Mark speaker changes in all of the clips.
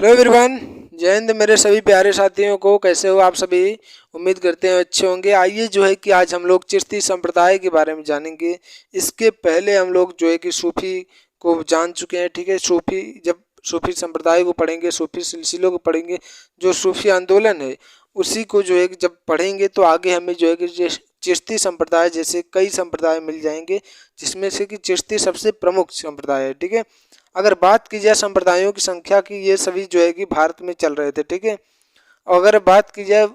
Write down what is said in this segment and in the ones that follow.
Speaker 1: Hello everyone, जय हिंद मेरे सभी प्यारे साथियों को। कैसे हो आप सभी? उम्मीद करते हैं अच्छे होंगे। आइए जो है कि आज हम लोग चिश्ती संप्रदाय के बारे में जानेंगे। इसके पहले हम लोग जो है कि सूफी को जान चुके हैं। ठीक है, जब सूफी संप्रदाय को पढ़ेंगे, सूफी सिलसिलों को पढ़ेंगे, जो सूफी आंदोलन है उसी को जो है कि जब पढ़ेंगे तो आगे हमें जो है कि चिश्ती संप्रदाय जैसे कई संप्रदाय मिल जाएंगे, जिसमें से कि चिश्ती सबसे प्रमुख संप्रदाय है। ठीक है, अगर बात की जाए संप्रदायों की संख्या की, ये सभी जो है कि भारत में चल रहे थे। ठीक है, अगर बात की जाए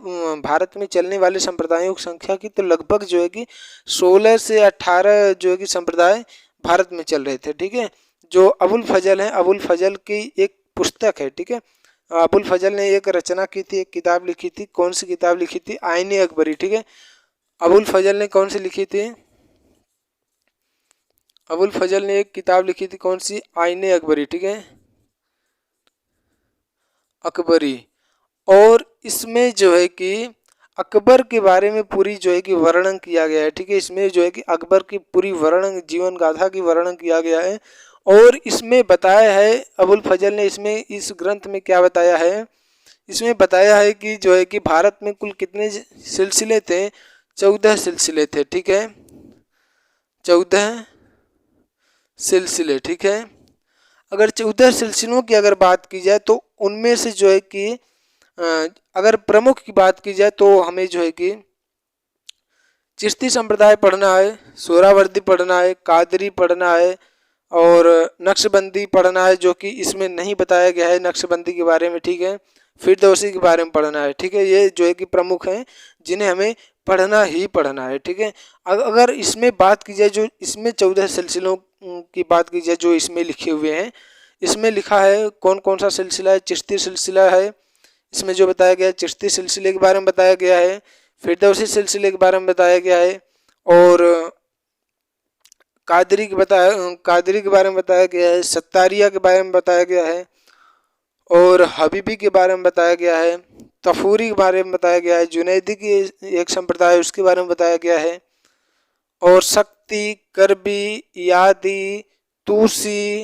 Speaker 1: भारत में चलने वाले संप्रदायों की संख्या की, तो लगभग जो है कि 16 से 18 जो है कि संप्रदाय भारत में चल रहे थे। ठीक है, जो अबुल फजल है, अबुल फजल की एक पुस्तक है। ठीक है, अबुल फजल ने एक रचना की थी, एक किताब लिखी थी। कौन सी किताब लिखी थी? आईने अकबरी। ठीक है, अबुल फजल ने कौन सी लिखी थी? अबुल फजल ने एक किताब लिखी थी। कौन सी? आईने अकबरी। ठीक है, अकबरी। और इसमें जो है कि अकबर के बारे में पूरी जो है कि वर्णन किया गया है। ठीक है, इसमें जो है कि अकबर की पूरी वर्णन, जीवन गाथा की वर्णन किया गया है। और इसमें बताया है, अबुल फजल ने इसमें इस ग्रंथ में क्या बताया है? इसमें बताया है कि जो है कि भारत में कुल कितने सिलसिले थे? 14 सिलसिले थे। ठीक है, 14 सिलसिले। ठीक है, अगर 14 सिलसिलों की अगर बात की जाए तो उनमें से जो है कि अगर प्रमुख की बात की जाए तो हमें जो है कि चिश्ती संप्रदाय पढ़ना है, सोहरावर्दी पढ़ना है, कादरी पढ़ना है और नक्शबंदी पढ़ना है, जो कि इसमें नहीं बताया गया है नक्शबंदी के बारे में। ठीक है, फिरदौसी के बारे में पढ़ना है। ठीक है, ये जो है कि प्रमुख हैं जिन्हें हमें पढ़ना ही पढ़ना है। ठीक है, अगर इसमें बात की जाए, जो इसमें 14 सिलसिलों की बात की जाए जो इसमें लिखे हुए हैं, इसमें लिखा है कौन कौन सा सिलसिला है? चिश्ती सिलसिला है। इसमें जो बताया गया है चिश्ती सिलसिले के बारे में बताया गया है, फिरदौसी सिलसिले के बारे में बताया गया है और कादरी के बारे में बताया गया है, सत्तारिया के बारे में बताया गया है और हबीबी के बारे में बताया गया है, तफूरी के बारे में बताया गया है, जुनैदी की एक संप्रदाय है उसके बारे में बताया गया है और शक्ति, करबी, यादी, तूसी,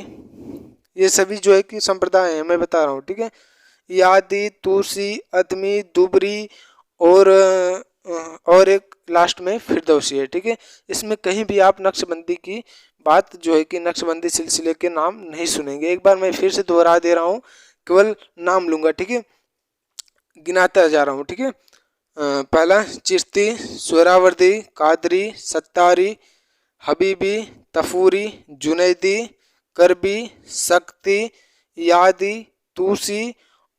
Speaker 1: ये सभी जो है कि संप्रदाय हैं, मैं बता रहा हूँ। ठीक है, यादी, तूसी, अदमी, दुबरी और एक लास्ट में फिरदौसी है। ठीक है, इसमें कहीं भी आप नक्शबंदी की बात जो है कि नक्शबंदी सिलसिले के नाम नहीं सुनेंगे। एक बार मैं फिर से दोहरा दे रहा हूँ, केवल नाम लूंगा। ठीक है, गिनाता जा रहा हूँ। ठीक है, पहला चिश्ती, सोहरावर्दी, कादरी, सत्तारी, हबीबी, तफूरी, जुनैदी, करबी, शक्ति, यादी, तूसी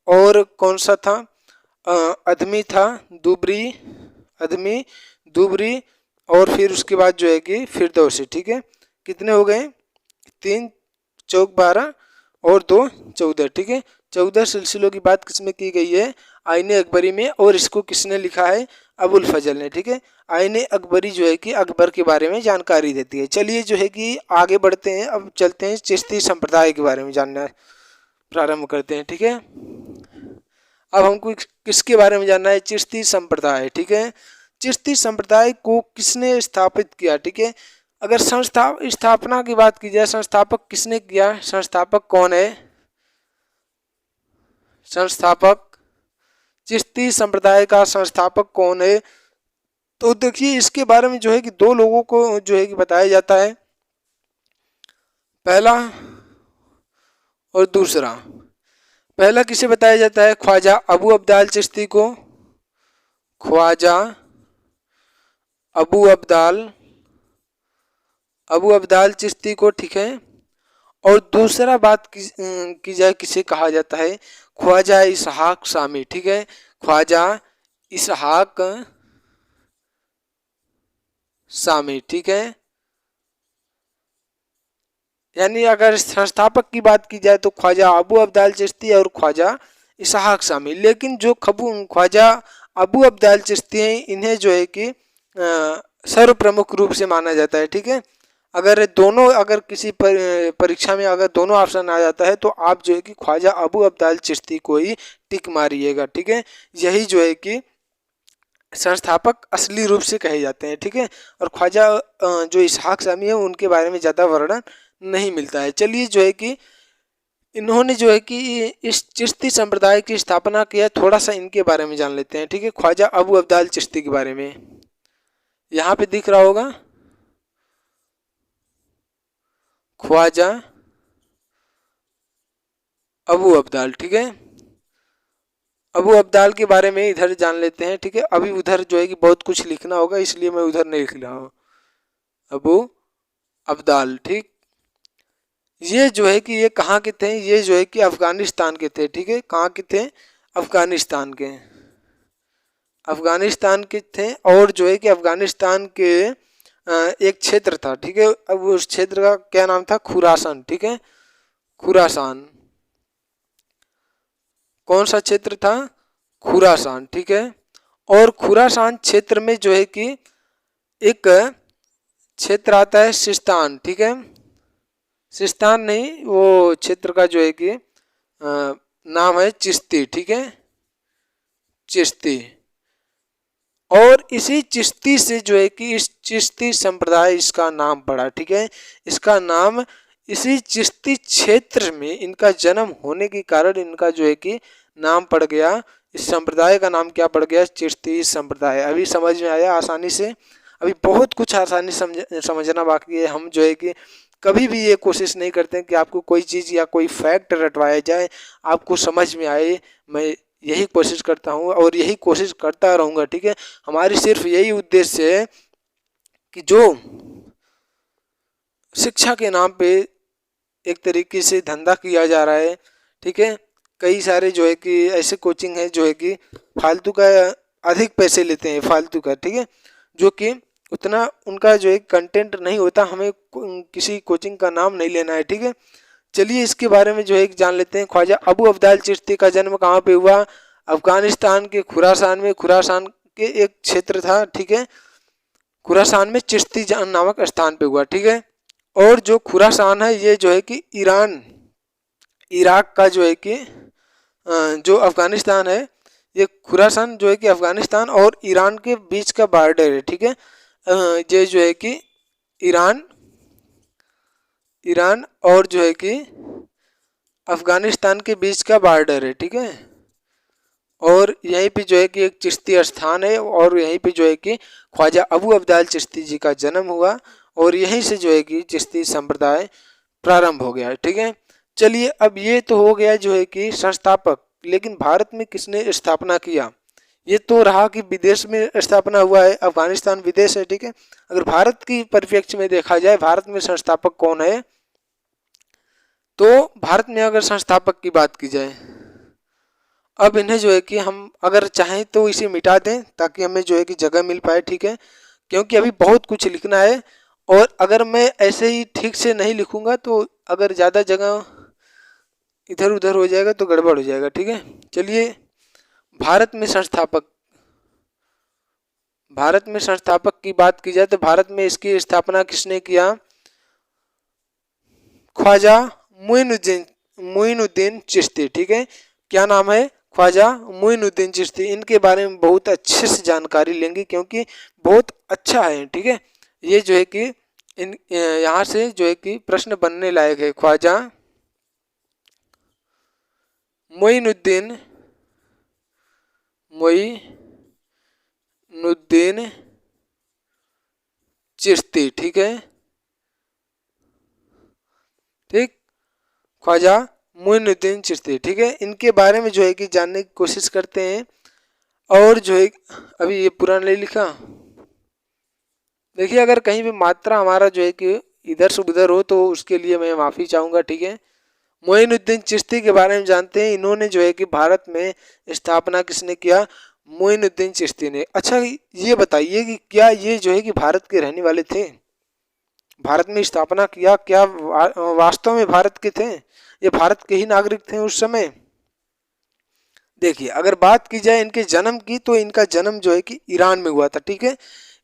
Speaker 1: और कौन सा था? अदमी था, दुबरी और फिर उसके बाद जो है कि फिरदौसी। ठीक है, कितने हो गए? 3 चौक 12 और 2 14। ठीक है, 14 सिलसिलों की बात किसमें की गई है? आईने अकबरी में। और इसको किसने लिखा है? अबुल फजल ने। ठीक है, आईने अकबरी जो है कि अकबर के बारे में जानकारी देती है। चलिए जो है कि आगे बढ़ते हैं, अब चलते हैं चिश्ती संप्रदाय के बारे में जानना प्रारंभ करते हैं। ठीक है, अब हमको किसके बारे में जानना है? चिश्ती संप्रदाय। ठीक है, चिश्ती संप्रदाय को किसने स्थापित किया? ठीक है, अगर स्थापना की बात की जाए, संस्थापक किसने किया? संस्थापक कौन है? संस्थापक, चिश्ती संप्रदाय का संस्थापक कौन है? तो देखिए, इसके बारे में जो है कि 2 लोगों को जो है कि बताया जाता है, पहला और दूसरा। पहला किसे बताया जाता है? ख्वाजा अबू अब्दाल चिश्ती को, ख्वाजा अबू अब्दाल चिश्ती को। ठीक है, और दूसरा बात की जाए किसे कहा जाता है? ख्वाजा इसहाक शामी। ठीक है, ख्वाजा इसहाक शामी। ठीक है, यानी अगर संस्थापक की बात की जाए तो ख्वाजा अबू अब्दाल चिश्ती और ख्वाजा इसहाक शामी। लेकिन जो ख्वाजा अबू अब्दाल चिश्ती हैं, इन्हें जो है कि सर्व प्रमुख रूप से माना जाता है। ठीक है, अगर किसी परीक्षा में अगर दोनों ऑप्शन आ जाता है तो आप जो है कि ख्वाजा अबू अब्दाल चिश्ती को ही टिक मारिएगा। ठीक है, यही जो है कि संस्थापक असली रूप से कहे जाते हैं। ठीक है, और ख्वाजा जो इसहाक शामी है उनके बारे में ज़्यादा वर्णन नहीं मिलता है। चलिए जो है कि इन्होंने जो है कि इस चिश्ती संप्रदाय की स्थापना किया। थोड़ा सा इनके बारे में जान लेते हैं, ठीक है। ख्वाजा अबू अब्दाल चिश्ती के बारे में यहाँ पे दिख रहा होगा, ख्वाजा अबू अब्दाल, ठीक है। अबू अब्दाल के बारे में इधर जान लेते हैं, ठीक है। अभी उधर जो है कि बहुत कुछ लिखना होगा, इसलिए मैं उधर नहीं लिख रहा हूँ। अबू अब्दाल, ठीक। ये जो है कि ये कहाँ के थे, ये जो है कि अफगानिस्तान के थे, ठीक है। कहाँ के थे, अफगानिस्तान के, अफगानिस्तान के थे। और जो है कि अफगानिस्तान के एक क्षेत्र था, ठीक है। अब उस क्षेत्र का क्या नाम था, खुरासान, ठीक है। खुरासान, कौन सा क्षेत्र था, खुरासान, ठीक है। और खुरासान क्षेत्र में जो है कि एक क्षेत्र आता है सिस्तान, ठीक है। सिस्तान नहीं, वो क्षेत्र का जो है कि नाम है चिश्ती, ठीक है, चिश्ती। और इसी चिश्ती से जो है कि इस चिश्ती संप्रदाय, इसका नाम पड़ा, ठीक है। इसका नाम इसी चिश्ती क्षेत्र में इनका जन्म होने के कारण इनका जो है कि नाम पड़ गया। इस संप्रदाय का नाम क्या पड़ गया, चिश्ती संप्रदाय। अभी समझ में आया आसानी से। अभी बहुत कुछ आसानी समझना बाकी है। हम जो है कि कभी भी ये कोशिश नहीं करते कि आपको कोई चीज़ या कोई फैक्ट रटवाया जाए, आपको समझ में आए। मैं यही कोशिश करता हूँ और यही कोशिश करता रहूँगा, ठीक है। हमारी सिर्फ यही उद्देश्य है कि जो शिक्षा के नाम पे एक तरीके से धंधा किया जा रहा है, ठीक है। कई सारे जो है कि ऐसे कोचिंग है जो है कि फालतू का अधिक पैसे लेते हैं, फालतू का, ठीक है। जो कि उतना उनका जो है कंटेंट नहीं होता। हमें किसी कोचिंग का नाम नहीं लेना है, ठीक है। चलिए इसके बारे में जो है जान लेते हैं। ख्वाजा अबू अब्दाल चिश्ती का जन्म कहाँ पे हुआ, अफगानिस्तान के खुरासान में। खुरासान के एक क्षेत्र था, ठीक है। खुरासान में चिश्ती नामक स्थान पे हुआ, ठीक है। और जो खुरासान है ये जो है कि ईरान, इराक का जो है कि जो अफगानिस्तान है, ये खुरासान जो है कि अफगानिस्तान और ईरान के बीच का बॉर्डर है, ठीक है। ये जो है कि ईरान ईरान और जो है कि अफगानिस्तान के बीच का बॉर्डर है, ठीक है। और यहीं पे जो है कि एक चिश्ती स्थान है और यहीं पे जो है कि ख्वाजा अबू अब्दाल चिश्ती जी का जन्म हुआ और यहीं से जो है कि चिश्ती संप्रदाय प्रारंभ हो गया, ठीक है। चलिए अब ये तो हो गया जो है कि संस्थापक, लेकिन भारत में किसने स्थापना किया। ये तो रहा कि विदेश में स्थापना हुआ है, अफगानिस्तान विदेश है, ठीक है। अगर भारत की परिप्रेक्ष्य में देखा जाए, भारत में संस्थापक कौन है, तो भारत में अगर संस्थापक की बात की जाए, अब इन्हें जो है कि हम अगर चाहें तो इसे मिटा दें ताकि हमें जो है कि जगह मिल पाए, ठीक है। क्योंकि अभी बहुत कुछ लिखना है और अगर मैं ऐसे ही ठीक से नहीं लिखूंगा तो अगर ज़्यादा जगह इधर उधर हो जाएगा तो गड़बड़ हो जाएगा, ठीक है। चलिए भारत में संस्थापक, भारत में संस्थापक की बात की जाए तो भारत में इसकी स्थापना किसने किया, ख्वाजा मुइनुद्दीन चिश्ती, ठीक है। क्या नाम है, ख्वाजा मुइनुद्दीन चिश्ती। इनके बारे में बहुत अच्छे से जानकारी लेंगे क्योंकि बहुत अच्छा है, ठीक है। ये जो है कि इन यहाँ से जो है कि प्रश्न बनने लायक है। ख्वाजा मुइनुद्दीन चिश्ती, ठीक है, ठीक। ख्वाजा मुइनुद्दीन चिश्ती, ठीक है। इनके बारे में जो है कि जानने की कोशिश करते हैं। और जो है अभी ये पूरा नहीं लिखा, देखिए अगर कहीं भी मात्रा हमारा जो है कि इधर से उधर हो तो उसके लिए मैं माफ़ी चाहूँगा, ठीक है। मोइनुद्दीन चिश्ती के बारे में जानते हैं। इन्होंने जो है कि भारत में स्थापना किसने किया, मोइनुद्दीन चिश्ती ने। अच्छा ये बताइए कि क्या ये जो है कि भारत के रहने वाले थे, भारत में स्थापना किया, क्या वास्तव में भारत के थे, ये भारत के ही नागरिक थे उस समय। देखिए अगर बात की जाए इनके जन्म की तो इनका जन्म जो है कि ईरान में हुआ था, ठीक है।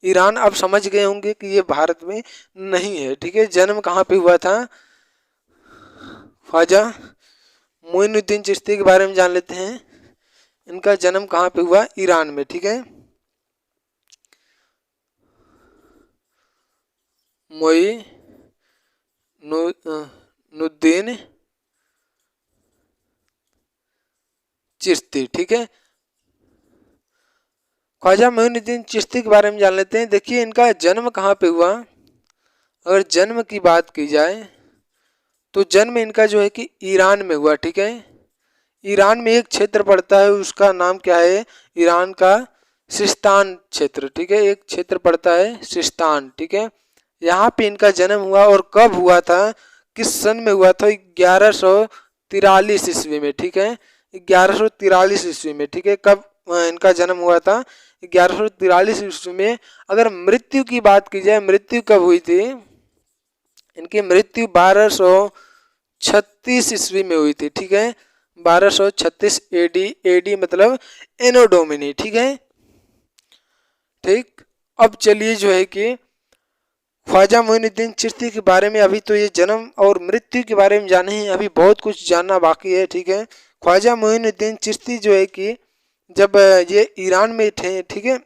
Speaker 1: ईरान, आप समझ गए होंगे कि ये भारत में नहीं है, ठीक है। जन्म कहाँ पे हुआ था, ख्वाजा मोइनुद्दीन चिश्ती के बारे में जान लेते हैं। इनका जन्म कहाँ पे हुआ, ईरान में, ठीक है। मोइनुद्दीन चिश्ती। ठीक है, ख्वाजा मोइनुद्दीन चिश्ती के बारे में जान लेते हैं। देखिए इनका जन्म कहाँ पे हुआ। अगर जन्म की बात की जाए तो जन्म इनका जो है कि ईरान में हुआ। ठीक है, ईरान में एक क्षेत्र पड़ता है, उसका नाम क्या है, ईरान का सिस्तान क्षेत्र। ठीक है, एक क्षेत्र पड़ता है सिस्तान। ठीक है, यहाँ पे इनका जन्म हुआ और कब हुआ था, किस सन में हुआ था, 1143 ईस्वी में। ठीक है, 1143 ईस्वी में। ठीक है, कब इनका जन्म हुआ था, 1143 ईस्वी में। अगर मृत्यु की बात की जाए, मृत्यु कब हुई थी, इनकी मृत्यु 1236 ईस्वी में हुई थी। ठीक है, 1236 एडी, एडी मतलब एनो डोमिनी। ठीक है, ठीक। अब चलिए जो है कि ख्वाजा मोइनुद्दीन चिश्ती के बारे में, अभी तो ये जन्म और मृत्यु के बारे में जाने हैं, अभी बहुत कुछ जानना बाकी है। ठीक है, ख्वाजा मोइनुद्दीन चिश्ती जो है कि जब ये ईरान में थे, ठीक है,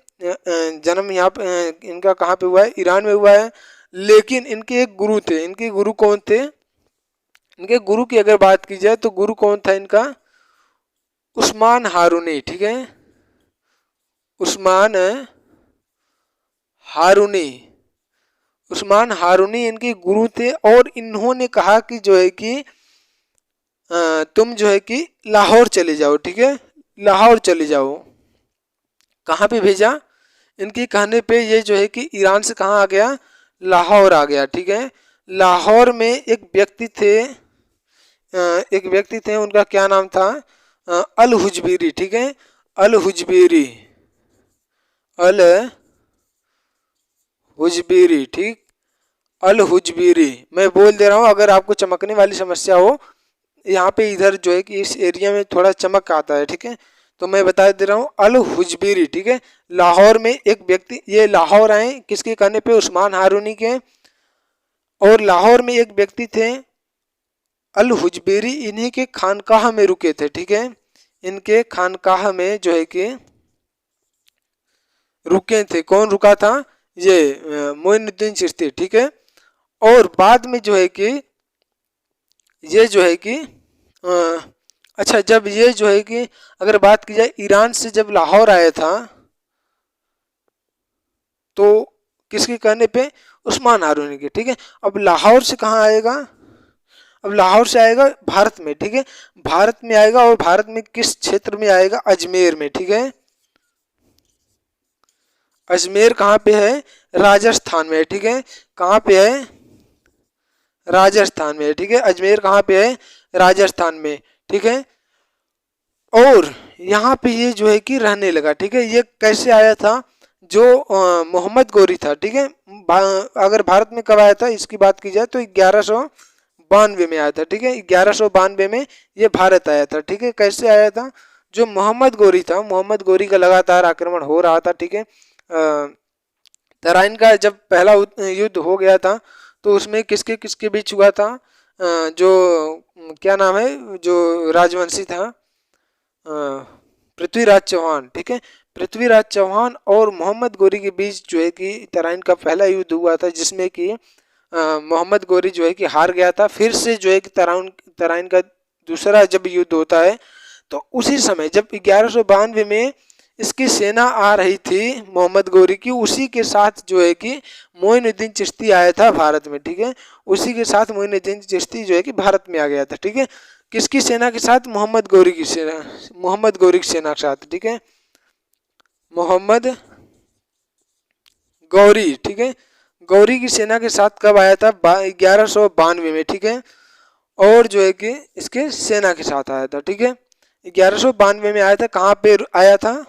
Speaker 1: जन्म यहाँ पे इनका कहाँ पे हुआ है, ईरान में हुआ है। लेकिन इनके एक गुरु थे, इनके गुरु कौन थे, इनके गुरु की अगर बात की जाए तो गुरु कौन था इनका, उस्मान हारूनी। ठीक है, उस्मान हारूनी, उस्मान हारूनी इनके गुरु थे। और इन्होंने कहा कि जो है कि तुम जो है कि लाहौर चले जाओ। ठीक है, लाहौर चले जाओ। कहाँ पे भेजा, इनके कहने पे ये जो है कि ईरान से कहाँ आ गया, लाहौर आ गया। ठीक है, लाहौर में एक व्यक्ति थे, एक व्यक्ति थे, उनका क्या नाम था, अल हुजबीरी। ठीक है, अल हुजबीरी, अल हुजबीरी। ठीक, अल हुजबीरी मैं बोल दे रहा हूँ, अगर आपको चमकने वाली समस्या हो, यहाँ पे इधर जो है कि इस एरिया में थोड़ा चमक आता है। ठीक है, तो मैं बता दे रहा हूँ, अल हुजबीरी। ठीक है, लाहौर में एक व्यक्ति, ये लाहौर आए किसके कहने पे, उस्मान हारूनी के। और लाहौर में एक व्यक्ति थे अल हुजबीरी, इन्हीं के खानकाह में रुके थे। ठीक है, इनके खानकाह में जो है कि रुके थे। कौन रुका था, ये मोइनुद्दीन चिश्ती। ठीक है, और बाद में जो है कि ये जो है कि अच्छा, जब ये जो है कि अगर बात की जाए ईरान से जब लाहौर आया था तो किसके कहने पे, उस्मान हारूनी के। ठीक है, अब लाहौर से कहाँ आएगा, अब लाहौर से आएगा भारत में। ठीक है, भारत में आएगा, और भारत में किस क्षेत्र में आएगा, अजमेर में। ठीक है, अजमेर कहाँ पे है, राजस्थान में है। ठीक है, कहाँ पे है, राजस्थान में है। ठीक है, अजमेर कहाँ पे है, राजस्थान में। ठीक है, और यहाँ पे ये जो है कि रहने लगा। ठीक है, ये कैसे आया था, जो मोहम्मद गोरी था। ठीक है, अगर भारत में कब आया था इसकी बात की जाए तो 1192 में आया था। ठीक है, 1192 में ये भारत आया था। ठीक है, कैसे आया था, जो मोहम्मद गोरी था, मोहम्मद गोरी का लगातार आक्रमण हो रहा था। ठीक है, तराइन का जब पहला युद्ध हो गया था तो उसमें किसके किसके बीच हुआ था, जो क्या नाम है, जो राजवंशी था, पृथ्वीराज चौहान। ठीक है, पृथ्वीराज चौहान और मोहम्मद गोरी के बीच जो है कि तराइन का पहला युद्ध हुआ था, जिसमें कि मोहम्मद गोरी जो है कि हार गया था। फिर से जो है कि तराइन का दूसरा जब युद्ध होता है तो उसी समय जब 1192 में इसकी सेना आ रही थी मोहम्मद गोरी की, उसी के साथ जो है कि मोइनुद्दीन चिश्ती आया था भारत में। ठीक है, उसी के साथ मोइनुद्दीन चिश्ती जो है कि भारत में आ गया था। ठीक है, किसकी सेना के साथ, मोहम्मद गोरी की सेना, मोहम्मद गोरी की सेना के साथ। ठीक है, मोहम्मद गौरी। ठीक है, गौरी की सेना के साथ कब आया था, 1192 में। ठीक है, और जो है कि इसके सेना के साथ आया था। ठीक है, 1192 में आया था। कहाँ पे आया था,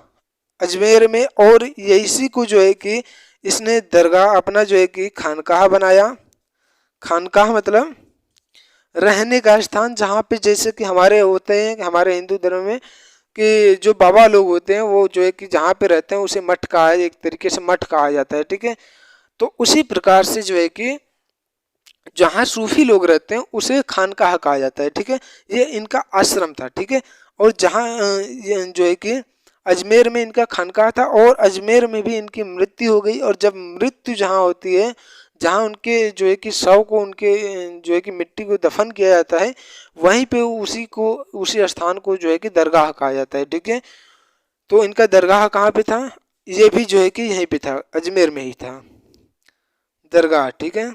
Speaker 1: अजमेर में। और इसी को जो है कि इसने दरगाह अपना जो है कि खानकाह बनाया। खानकाह मतलब रहने का स्थान, जहाँ पे जैसे कि हमारे होते हैं, हमारे हिंदू धर्म में कि जो बाबा लोग होते हैं वो जो है कि जहाँ पे रहते हैं उसे मठ कहा है, एक तरीके से मठ कहा जाता है। ठीक है, तो उसी प्रकार से जो है कि जहाँ सूफी लोग रहते हैं उसे खानकाह कहा जाता है। ठीक है, ये इनका आश्रम था। ठीक है, और जहाँ जो है कि अजमेर में इनका खानकाह था, और अजमेर में भी इनकी मृत्यु हो गई। और जब मृत्यु जहाँ होती है, जहाँ उनके जो है कि शव को उनके जो है कि मिट्टी को दफन किया जाता है, वहीं पे उसी स्थान को जो है कि दरगाह कहा जाता है। ठीक है, तो इनका दरगाह कहाँ पे था, ये भी जो है कि यहीं पे था, अजमेर में ही था दरगाह। ठीक है,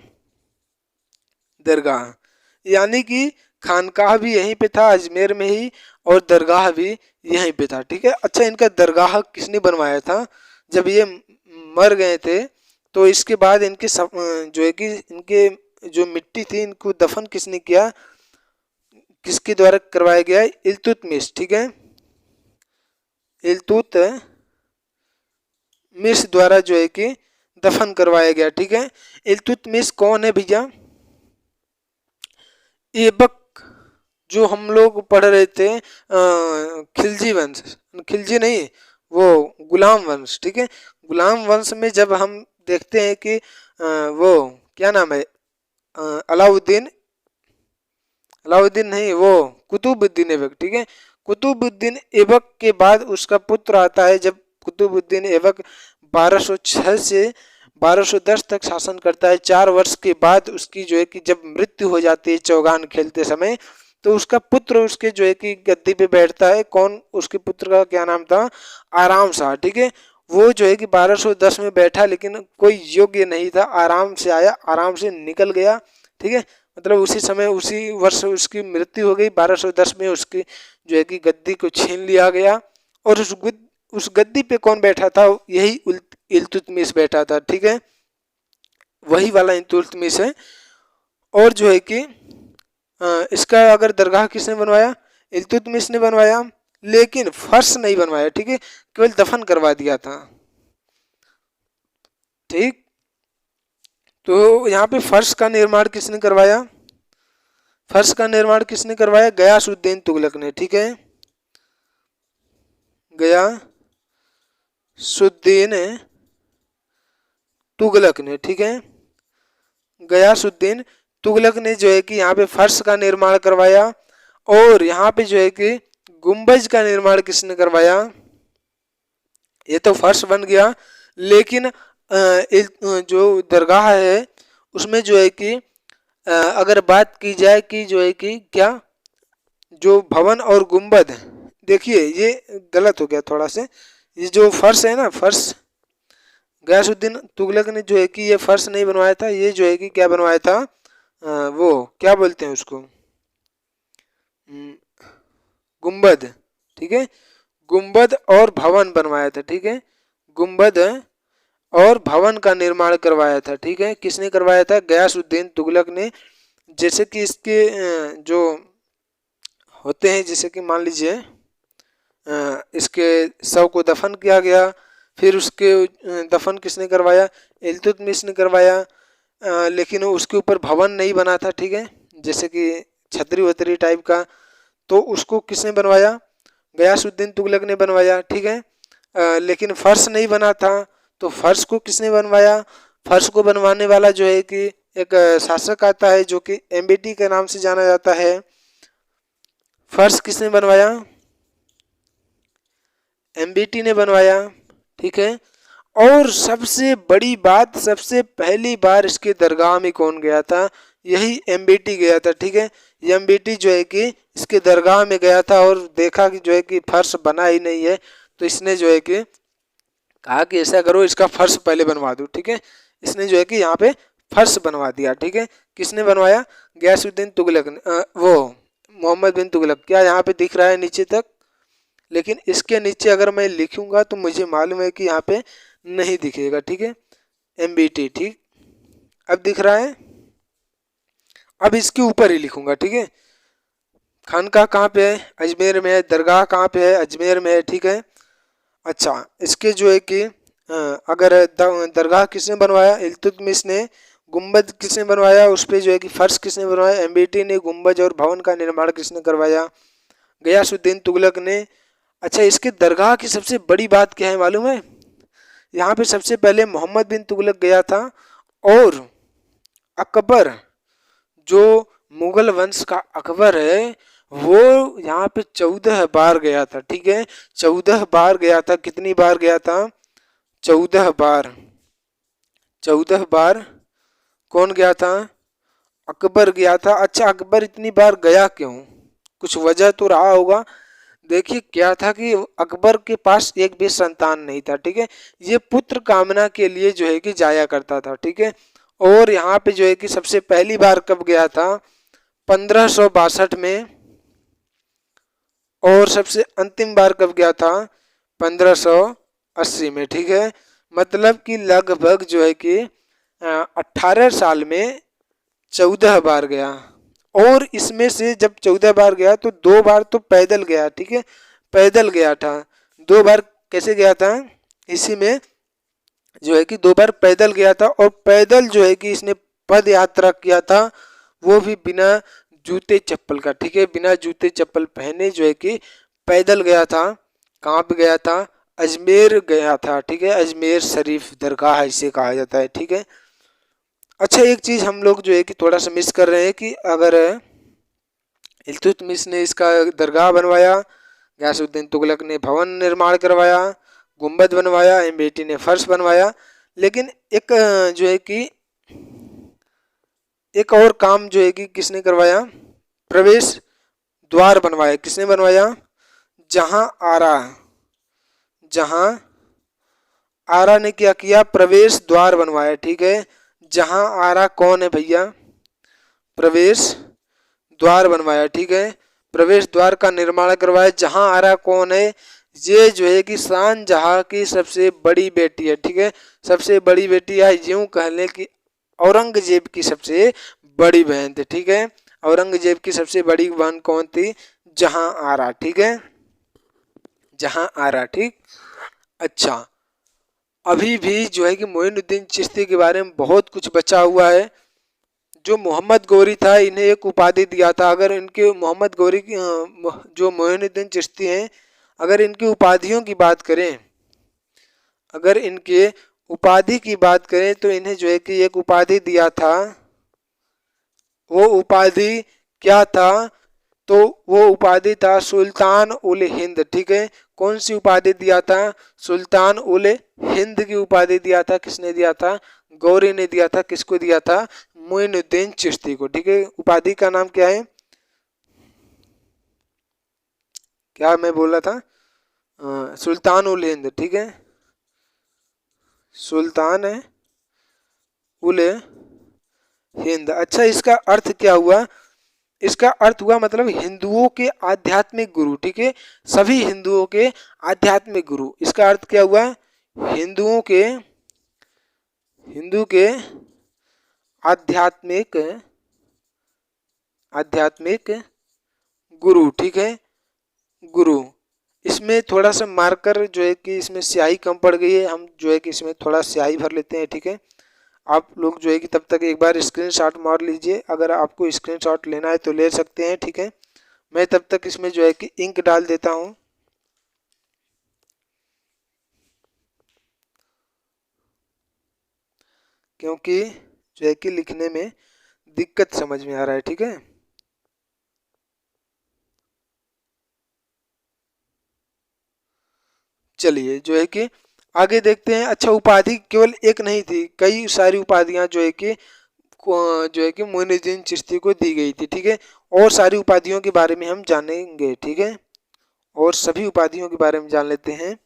Speaker 1: दरगाह यानी कि खानकाह भी यहीं पे था अजमेर में ही, और दरगाह भी यहीं पे था। ठीक है, अच्छा इनका दरगाह किसने बनवाया था, जब ये मर गए थे तो इसके बाद इनके जो है कि इनके जो मिट्टी थी इनको दफन किसने किया, किसके द्वारा करवाया गया, इल्तुतमिश। ठीक है, इल्तुतमिश द्वारा जो है कि दफन करवाया गया। ठीक है, इल्तुतमिश कौन है भैया, ऐबक जो हम लोग पढ़ रहे थे खिलजी वंश, खिलजी नहीं वो गुलाम वंश। ठीक है, गुलाम वंश में जब हम देखते हैं कि वो क्या नाम है, अलाउद्दीन, अलाउद्दीन नहीं वो कुतुबुद्दीन ऐबक। ठीक है, कुतुबुद्दीन ऐबक के बाद उसका पुत्र आता है। जब कुतुबुद्दीन ऐबक 1206 से 1210 तक शासन करता है, 4 वर्ष के बाद उसकी जो है कि जब मृत्यु हो जाती है चौगान खेलते समय, तो उसका पुत्र उसके जो है कि गद्दी पे बैठता है। कौन, उसके पुत्र का क्या नाम था, आराम शाह। ठीक है, वो जो है कि 1210 में बैठा, लेकिन कोई योग्य नहीं था, आराम से आया आराम से निकल गया। ठीक है, मतलब उसी समय उसी वर्ष उसकी मृत्यु हो गई, 1210 में उसकी जो है कि गद्दी को छीन लिया गया। और उस गद्दी पे कौन बैठा था, यही इल्तुतमिश बैठा था। ठीक है, वही वाला इल्तुतमिश है। और जो है कि इसका अगर दरगाह किसने बनवाया, इल्तुतमिश ने बनवाया, लेकिन फर्श नहीं बनवाया। ठीक है, केवल दफन करवा दिया था। ठीक, तो यहाँ पे फर्श का निर्माण किसने करवाया, फर्श का निर्माण किसने करवाया, गयासुद्दीन तुगलक ने। ठीक है, गयासुद्दीन तुगलक ने। ठीक है, गयासुद्दीन तुगलक ने जो है कि यहाँ पे फर्श का निर्माण करवाया। और यहाँ पे जो है कि गुंबज का निर्माण किसने करवाया, ये तो फर्श बन गया, लेकिन जो दरगाह है उसमें जो है कि अगर बात की जाए कि जो है कि क्या, जो भवन और गुंबद, देखिए ये गलत हो गया थोड़ा से, ये जो फर्श है ना, फर्श गयासुद्दीन तुगलक ने जो है कि ये फर्श नहीं बनवाया था, ये जो है कि क्या बनवाया था, वो क्या बोलते हैं उसको, गुंबद। ठीक है, गुंबद और भवन बनवाया था। ठीक है, गुंबद और भवन का निर्माण करवाया था। ठीक है, किसने करवाया था, गयासुद्दीन तुगलक ने। जैसे कि इसके जो होते हैं, जैसे कि मान लीजिए इसके शव को दफन किया गया, फिर उसके दफन किसने करवाया, इल्तुतमिश ने करवाया, लेकिन उसके ऊपर भवन नहीं बना था। ठीक है, जैसे कि छतरी वतरी टाइप का, तो उसको किसने बनवाया, गयासुद्दीन तुगलक ने बनवाया। ठीक है, लेकिन फर्श नहीं बना था, तो फर्श को किसने बनवाया, फर्श को बनवाने वाला जो है कि एक शासक आता है जो कि एमबीटी के नाम से जाना जाता है। फर्श किसने बनवाया, एमबीटी ने बनवाया। ठीक है, और सबसे बड़ी बात, सबसे पहली बार इसके दरगाह में कौन गया था, यही एमबीटी गया था। ठीक है, एमबीटी जो है कि इसके दरगाह में गया था और देखा कि जो है कि फर्श बना ही नहीं है, तो इसने जो है कि कहा कि ऐसा करो, इसका फर्श पहले बनवा दो। ठीक है, इसने जो है कि यहाँ पे फर्श बनवा दिया। ठीक है, किसने बनवाया, गयासुद्दीन तुगलक ने, वो मोहम्मद बिन तुगलक। क्या यहाँ पे दिख रहा है नीचे तक, लेकिन इसके नीचे अगर मैं लिखूंगा तो मुझे मालूम है कि यहाँ पे नहीं दिखेगा। ठीक है, एमबीटी। ठीक, अब दिख रहा है, अब इसके ऊपर ही लिखूंगा। ठीक है, खानकाह कहाँ पे है, अजमेर में है, दरगाह कहाँ पे है, अजमेर में है। ठीक है, अच्छा इसके जो है कि अगर दरगाह किसने बनवाया, इल्तुतमिश ने। गुंबद किसने बनवाया, उस पर जो है कि फर्श किसने बनवाया, एमबीटी ने। गुंबज और भवन का निर्माण किसने करवाया, गयासुद्दीन तुगलक ने। अच्छा, इसके दरगाह की सबसे बड़ी बात क्या है मालूम है, यहाँ पे सबसे पहले मोहम्मद बिन तुगलक गया था, और अकबर, जो मुगल वंश का अकबर है, वो यहाँ पे 14 बार गया था। ठीक है, 14 बार गया था। कितनी बार गया था, 14 बार, 14 बार कौन गया था? अकबर गया था। अच्छा, अकबर इतनी बार गया क्यों? कुछ वजह तो रहा होगा। देखिए क्या था कि अकबर के पास एक भी संतान नहीं था, ठीक है। ये पुत्र कामना के लिए जो है कि जाया करता था, ठीक है। और यहाँ पे जो है कि सबसे पहली बार कब गया था? 1562 में। और सबसे अंतिम बार कब गया था? 1580 में, ठीक है। मतलब कि लगभग जो है कि 18 साल में 14 बार गया। और इसमें से जब 14 बार गया तो 2 बार तो पैदल गया, ठीक है, पैदल गया था। 2 बार कैसे गया था? इसी में जो है कि 2 बार पैदल गया था। और पैदल जो है कि इसने पद यात्रा किया था, वो भी बिना जूते चप्पल का, ठीक है, बिना जूते चप्पल पहने जो है कि पैदल गया था। कहाँ पे गया था? अजमेर गया था, ठीक है। अजमेर शरीफ दरगाह इसे कहा जाता है, ठीक है। अच्छा, एक चीज हम लोग जो है कि थोड़ा सा मिस कर रहे हैं कि अगर इल्तुतमिश ने इसका दरगाह बनवाया, गयासुद्दीन तुगलक ने भवन निर्माण करवाया, गुंबद बनवाया, बेटी ने फर्श बनवाया, लेकिन एक जो है कि एक और काम जो है कि किसने करवाया? प्रवेश द्वार बनवाया। किसने बनवाया? जहां आरा, जहां आरा ने क्या किया? प्रवेश द्वार बनवाया, ठीक है। जहां आरा कौन है भैया? प्रवेश द्वार बनवाया, ठीक है। प्रवेश द्वार का निर्माण करवाया। जहां आरा कौन है? ये जो है कि शाहजहां की सबसे बड़ी बेटी है, ठीक है। सबसे बड़ी बेटी है, यूं कह लें कि औरंगजेब की सबसे बड़ी बहन थी, ठीक है। औरंगजेब की सबसे बड़ी बहन कौन थी? जहां आरा, ठीक है, जहां आरा, ठीक। अच्छा, अभी भी जो है कि मोइनुद्दीन चिश्ती के बारे में बहुत कुछ बचा हुआ है। जो मोहम्मद गौरी था, इन्हें एक उपाधि दिया था। अगर इनके मोहम्मद गौरी की जो मोइनुद्दीन चिश्ती हैं, अगर इनकी उपाधियों की बात करें, अगर इनके उपाधि की बात करें तो इन्हें जो है कि एक उपाधि दिया था। वो उपाधि क्या था? तो वो उपाधि था सुल्तान उल हिंद, ठीक है। कौन सी उपाधि दिया था? सुल्तान उल हिंद की उपाधि दिया था। किसने दिया था? गौरी ने दिया था। किसको दिया था? मोइनुद्दीन चिश्ती को, ठीक है। उपाधि का नाम क्या है? क्या मैं बोल रहा था? सुल्तान उल हिंद, ठीक है, सुल्तान है उल हिंद। अच्छा, इसका अर्थ क्या हुआ? इसका अर्थ हुआ मतलब हिंदुओं के आध्यात्मिक गुरु, ठीक है। सभी हिंदुओं के आध्यात्मिक गुरु। इसका अर्थ क्या हुआ? हिंदुओं के, हिंदू के आध्यात्मिक, आध्यात्मिक गुरु, ठीक है, गुरु। इसमें थोड़ा सा मार्कर जो है कि इसमें स्याही कम पड़ गई है, हम जो है कि इसमें थोड़ा स्याही भर लेते हैं, ठीक है। आप लोग जो है कि तब तक एक बार स्क्रीनशॉट मार लीजिए। अगर आपको स्क्रीनशॉट लेना है तो ले सकते हैं, ठीक है। मैं तब तक इसमें जो है कि इंक डाल देता हूँ। क्योंकि जो है कि लिखने में दिक्कत समझ में आ रहा है, ठीक है। चलिए जो है कि आगे देखते हैं। अच्छा, उपाधि केवल एक नहीं थी, कई सारी उपाधियां जो है कि मोइनुद्दीन चिश्ती को दी गई थी, ठीक है। और सारी उपाधियों के बारे में हम जानेंगे, ठीक है। और सभी उपाधियों के बारे में जान लेते हैं।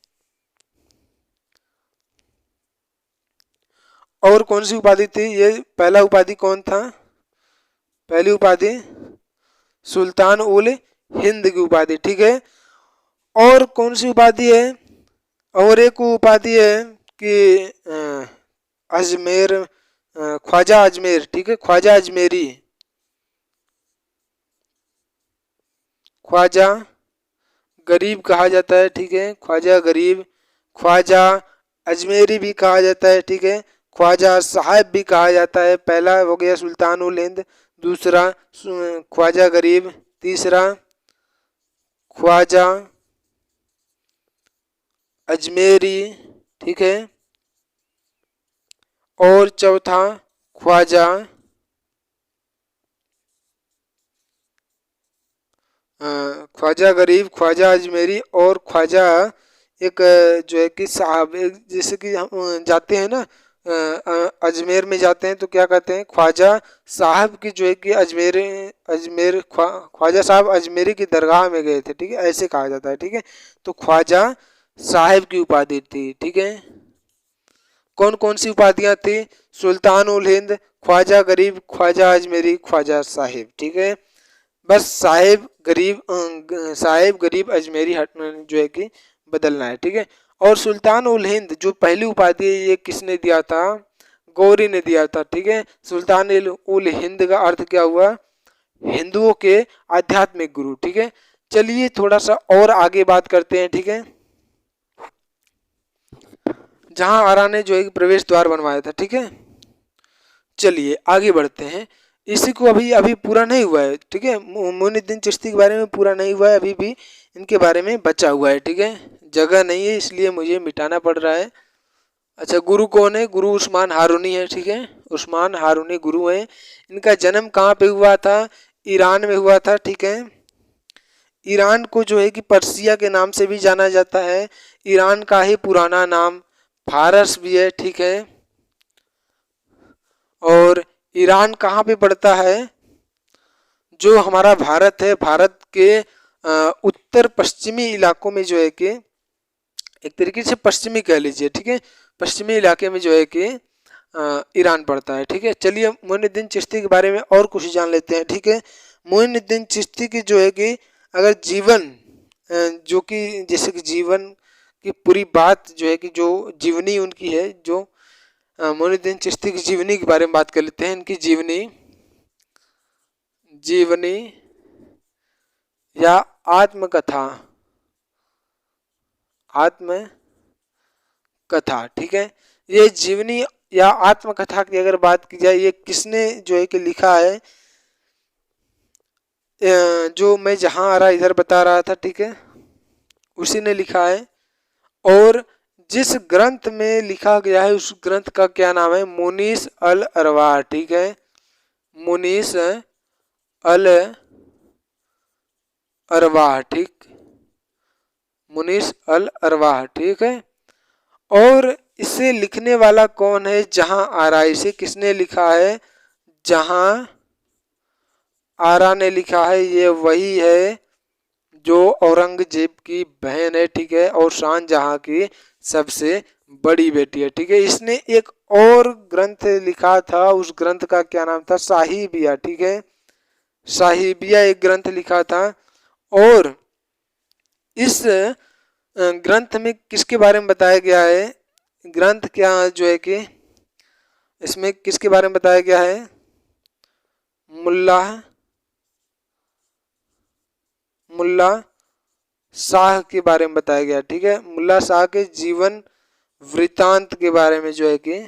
Speaker 1: और कौन सी उपाधि थी ये? पहला उपाधि कौन था? पहली उपाधि सुल्तान उल हिंद की उपाधि, ठीक है। और कौन सी उपाधि है? और एक उपाधि है कि अजमेर, ख्वाजा अजमेर, ठीक है, ख्वाजा अजमेरी, ख्वाजा गरीब कहा जाता है, ठीक है, ख्वाजा गरीब, ख्वाजा अजमेरी भी कहा जाता है, ठीक है, ख्वाजा साहब भी कहा जाता है। पहला हो गया सुल्तान उल हिंद, दूसरा ख्वाजा गरीब, तीसरा ख्वाजा अजमेरी, ठीक है, और चौथा ख्वाजा ख्वाजा गरीब, ख्वाजा अजमेरी और ख्वाजा एक जो है कि साहब, जैसे कि हम जाते हैं ना अजमेर में जाते हैं तो क्या कहते हैं, ख्वाजा साहब की जो है कि ख्वाजा साहब अजमेरी की दरगाह में गए थे, ठीक है, ऐसे कहा जाता है, ठीक है। तो ख्वाजा साहिब की उपाधि थी, ठीक है। कौन कौन सी उपाधियां थी, सुल्तान उल हिंद, ख्वाजा गरीब, ख्वाजा अजमेरी, ख्वाजा साहिब, ठीक है। बस साहिब गरीब अजमेरी जो है कि बदलना है, ठीक है। और सुल्तान उल हिंद जो पहली उपाधि है ये किसने दिया था, गौरी ने दिया था, ठीक है। सुल्तान उल हिंद का अर्थ क्या हुआ, हिंदुओं के आध्यात्मिक गुरु, ठीक है। चलिए थोड़ा सा और आगे बात करते हैं, ठीक है। जहां आरा ने जो है प्रवेश द्वार बनवाया था, ठीक है। चलिए आगे बढ़ते हैं, इसी को अभी अभी पूरा नहीं हुआ है, ठीक है। मोइनुद्दीन चिश्ती के बारे में पूरा नहीं हुआ है, अभी भी इनके बारे में बचा हुआ है, ठीक है। जगह नहीं है इसलिए मुझे मिटाना पड़ रहा है। अच्छा, गुरु कौन है, गुरु उस्मान हारूनी है, ठीक है। उस्मान हारूनी गुरु है। इनका जन्म कहाँ पे हुआ था, ईरान में हुआ था, ठीक है। ईरान को जो है कि पर्सिया के नाम से भी जाना जाता है। ईरान का ही पुराना नाम फारस भी है, ठीक है। और ईरान कहाँ पे पड़ता है, जो हमारा भारत है, भारत के उत्तर पश्चिमी इलाकों में जो है कि एक तरीके से पश्चिमी कह लीजिए, ठीक है, पश्चिमी इलाके में जो है कि ईरान पड़ता है, ठीक है। चलिए मोइनुद्दीन चिश्ती के बारे में और कुछ जान लेते हैं, ठीक है। मोइनुद्दीन चिश्ती की जो है कि अगर जीवन जो कि जैसे कि जीवन की पूरी बात जो है कि जो जीवनी उनकी है, जो मोइनुद्दीन चिश्ती की जीवनी के बारे में बात कर लेते हैं। इनकी जीवनी जीवनी या आत्मकथा, आत्मकथा, ठीक है। ये जीवनी या आत्मकथा की अगर बात की जाए, ये किसने जो है कि लिखा है, जो मैं जहां आ रहा इधर बता रहा था, ठीक है, उसी ने लिखा है। और जिस ग्रंथ में लिखा गया है उस ग्रंथ का क्या नाम है, मुनीस अल अरवाह, ठीक है। मुनीस अल अरवाह, ठीक, मुनीस अल अरवाह, ठीक है। और इसे लिखने वाला कौन है, जहां आरा, इसे किसने लिखा है, जहां आरा ने लिखा है। ये वही है जो औरंगजेब की बहन है, ठीक है, और शाहजहां की सबसे बड़ी बेटी है, ठीक है। इसने एक और ग्रंथ लिखा था, उस ग्रंथ का क्या नाम था, साहिबिया, ठीक है। साहिबिया एक ग्रंथ लिखा था। और इस ग्रंथ में किसके बारे में बताया गया है, ग्रंथ क्या जो है कि इसमें किसके बारे में बताया गया है, मुल्ला मुल्ला शाह के बारे में बताया गया, ठीक है। मुल्ला शाह के जीवन वृतांत के बारे में जो है कि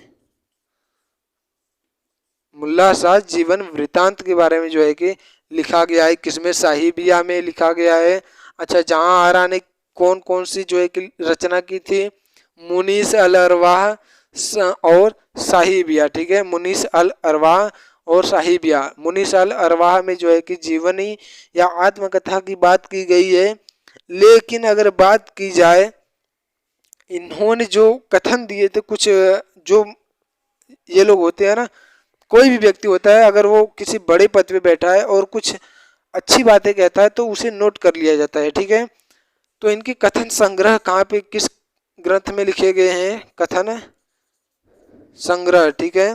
Speaker 1: मुल्ला शाह जीवन वृतांत के बारे में जो है कि लिखा गया है, किसमें, साहिबिया में लिखा गया है। अच्छा, जहां आरा ने कौन कौन सी जो है कि रचना की थी, मुनीस अल अरवाह और साहिबिया, ठीक है। मुनीस अल अरवाह और साहिबिया, मुनीस अल अरवाह में जो है कि जीवनी या आत्मकथा की बात की गई है। लेकिन अगर बात की जाए, इन्होंने जो कथन दिए थे, कुछ जो ये लोग होते हैं ना, कोई भी व्यक्ति होता है, अगर वो किसी बड़े पद पे बैठा है और कुछ अच्छी बातें कहता है तो उसे नोट कर लिया जाता है, ठीक है। तो इनके कथन संग्रह कहाँ पे, किस ग्रंथ में लिखे गए हैं, कथन संग्रह, ठीक है।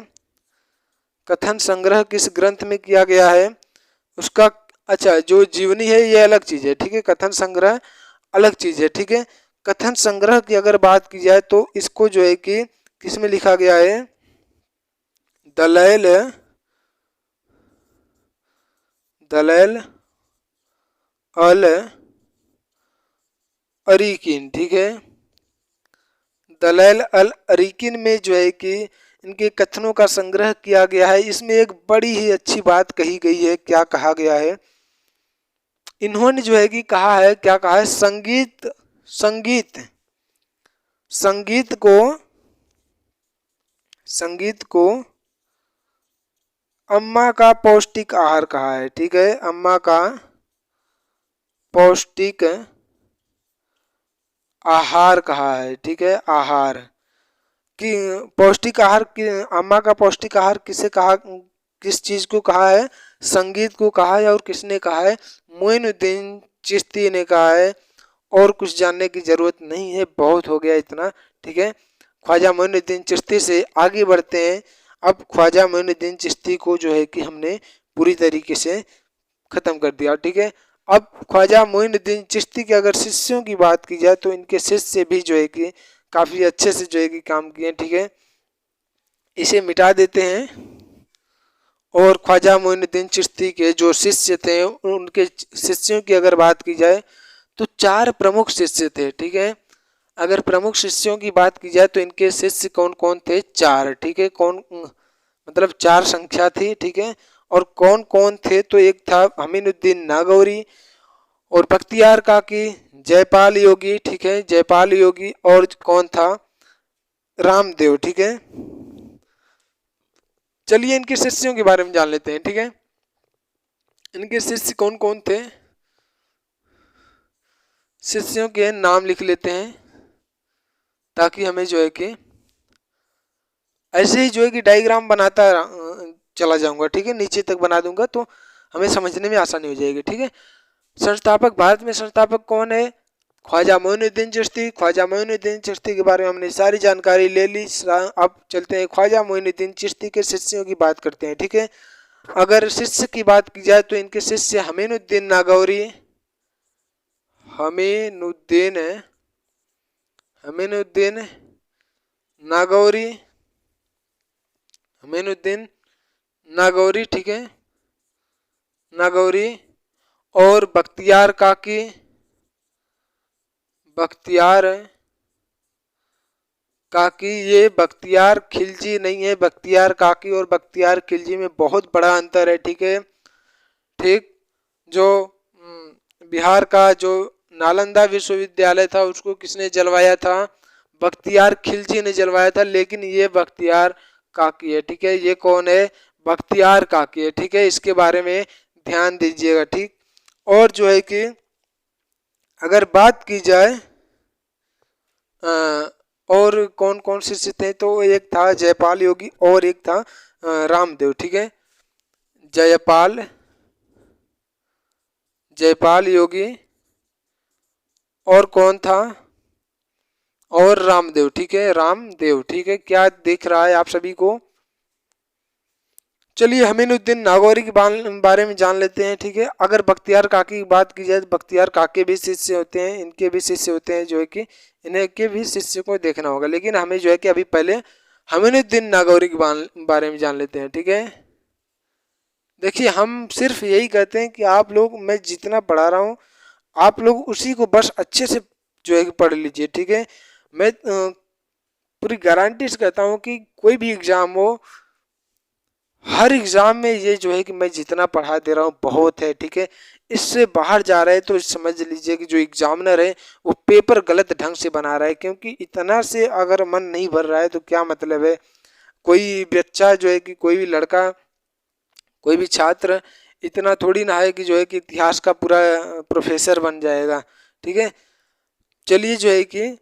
Speaker 1: कथन संग्रह किस ग्रंथ में किया गया है उसका, अच्छा, जो जीवनी है ये अलग चीज है, ठीक है, कथन संग्रह अलग चीज है, ठीक है। कथन संग्रह की अगर बात की जाए तो इसको जो है कि किसमें लिखा गया है, दलैल दलैल अल अरीकिन, ठीक है। दलैल अल अरीकिन में जो है कि इनके कथनों का संग्रह किया गया है। इसमें एक बड़ी ही अच्छी बात कही गई है, क्या कहा गया है, इन्होंने जो है कि कहा है, क्या कहा है, संगीत संगीत संगीत को संगीत को अम्मा का पौष्टिक आहार कहा है, ठीक है। अम्मा का पौष्टिक आहार कहा है, ठीक है, आहार। कि पौष्टिक आहार की अम्मा का पौष्टिक आहार किसे कहा, किस चीज़ को कहा है? संगीत को कहा है। और किसने कहा है? मोइनुद्दीन चिश्ती ने कहा है। और कुछ जानने की ज़रूरत नहीं है, बहुत हो गया इतना, ठीक है। ख्वाजा मोइनुद्दीन चिश्ती से आगे बढ़ते हैं। अब ख्वाजा मोइनुद्दीन चिश्ती को जो है कि हमने पूरी तरीके से ख़त्म कर दिया, ठीक है। अब ख्वाजा मोइनुद्दीन चिश्ती के अगर शिष्यों की बात की जाए तो इनके शिष्य भी जो है कि काफ़ी अच्छे से जो है कि काम किए, ठीक है। इसे मिटा देते हैं। और ख्वाजा मोइनुद्दीन चिश्ती के जो शिष्य थे, उनके शिष्यों की अगर बात की जाए तो 4 प्रमुख शिष्य थे, ठीक है। अगर प्रमुख शिष्यों की बात की जाए तो इनके शिष्य कौन कौन थे? 4, ठीक है। कौन, मतलब 4 संख्या थी, ठीक है। और कौन कौन थे? तो एक था अमीनुद्दीन नागौरी, और बख्तियार काकी, जयपाल योगी, ठीक है, जयपाल योगी, और कौन था? रामदेव, ठीक है। चलिए इनके शिष्यों के बारे में जान लेते हैं, ठीक है। इनके शिष्य कौन कौन थे? शिष्यों के नाम लिख लेते हैं ताकि हमें जो है कि ऐसे ही जो है कि डायग्राम बनाता चला जाऊंगा, ठीक है, नीचे तक बना दूंगा तो हमें समझने में आसानी हो जाएगी, ठीक है। संस्थापक, भारत में संस्थापक कौन है? ख्वाजा मोइनुद्दीन चिश्ती। ख्वाजा मोइनुद्दीन चिश्ती के बारे में हमने सारी जानकारी ले ली। अब चलते हैं ख्वाजा मोइनुद्दीन चिश्ती के शिष्यों की बात करते हैं, ठीक है। अगर शिष्य की बात की जाए तो इनके शिष्य हमीनुद्दीन नागौरी, हमीनुद्दीन हमीनुद्दीन नागौरी, हमीनुद्दीन नागौरी, ठीक है, नागौरी, और बख्तियार काकी, बख्तियार काकी। ये बख्तियार खिलजी नहीं है, बख्तियार काकी और बख्तियार खिलजी में बहुत बड़ा अंतर है, ठीक है। ठीक, जो बिहार का जो नालंदा विश्वविद्यालय था उसको किसने जलवाया था? बख्तियार खिलजी ने जलवाया था, लेकिन ये बख्तियार काकी है, ठीक है। ये कौन है? बख्तियार काकी है, ठीक है। इसके बारे में ध्यान दीजिएगा, ठीक। और जो है कि अगर बात की जाए और कौन कौन शिष्य थे, तो एक था जयपाल योगी और एक था रामदेव, ठीक है। जयपाल जयपाल योगी और कौन था? और रामदेव, ठीक है, रामदेव, ठीक है। क्या दिख रहा है आप सभी को? चलिए हमीनुद्दीन नागौरी के बारे में जान लेते हैं, ठीक है। अगर बख्तियार काकी की बात की जाए तो बख्तियार काके भी शिष्य होते हैं, इनके भी शिष्य होते हैं, जो है कि इन्हें के भी शिष्य को देखना होगा, लेकिन हमें जो है कि अभी पहले हमीनुद्दीन नागौरी के बारे में जान लेते हैं, ठीक है। देखिए हम सिर्फ यही कहते हैं कि आप लोग, मैं जितना पढ़ा रहा हूँ आप लोग उसी को बस अच्छे से जो है कि पढ़ लीजिए, ठीक है। मैं पूरी गारंटी से कहता हूँ कि कोई भी एग्ज़ाम हो, हर एग्ज़ाम में ये जो है कि मैं जितना पढ़ा दे रहा हूँ बहुत है, ठीक है। इससे बाहर जा रहे हैं तो समझ लीजिए कि जो एग्जामिनर है वो पेपर गलत ढंग से बना रहा है, क्योंकि इतना से अगर मन नहीं भर रहा है तो क्या मतलब है। कोई बच्चा जो है कि कोई भी लड़का, कोई भी छात्र इतना थोड़ी ना है कि जो है कि इतिहास का पूरा प्रोफेसर बन जाएगा, ठीक है। चलिए जो है कि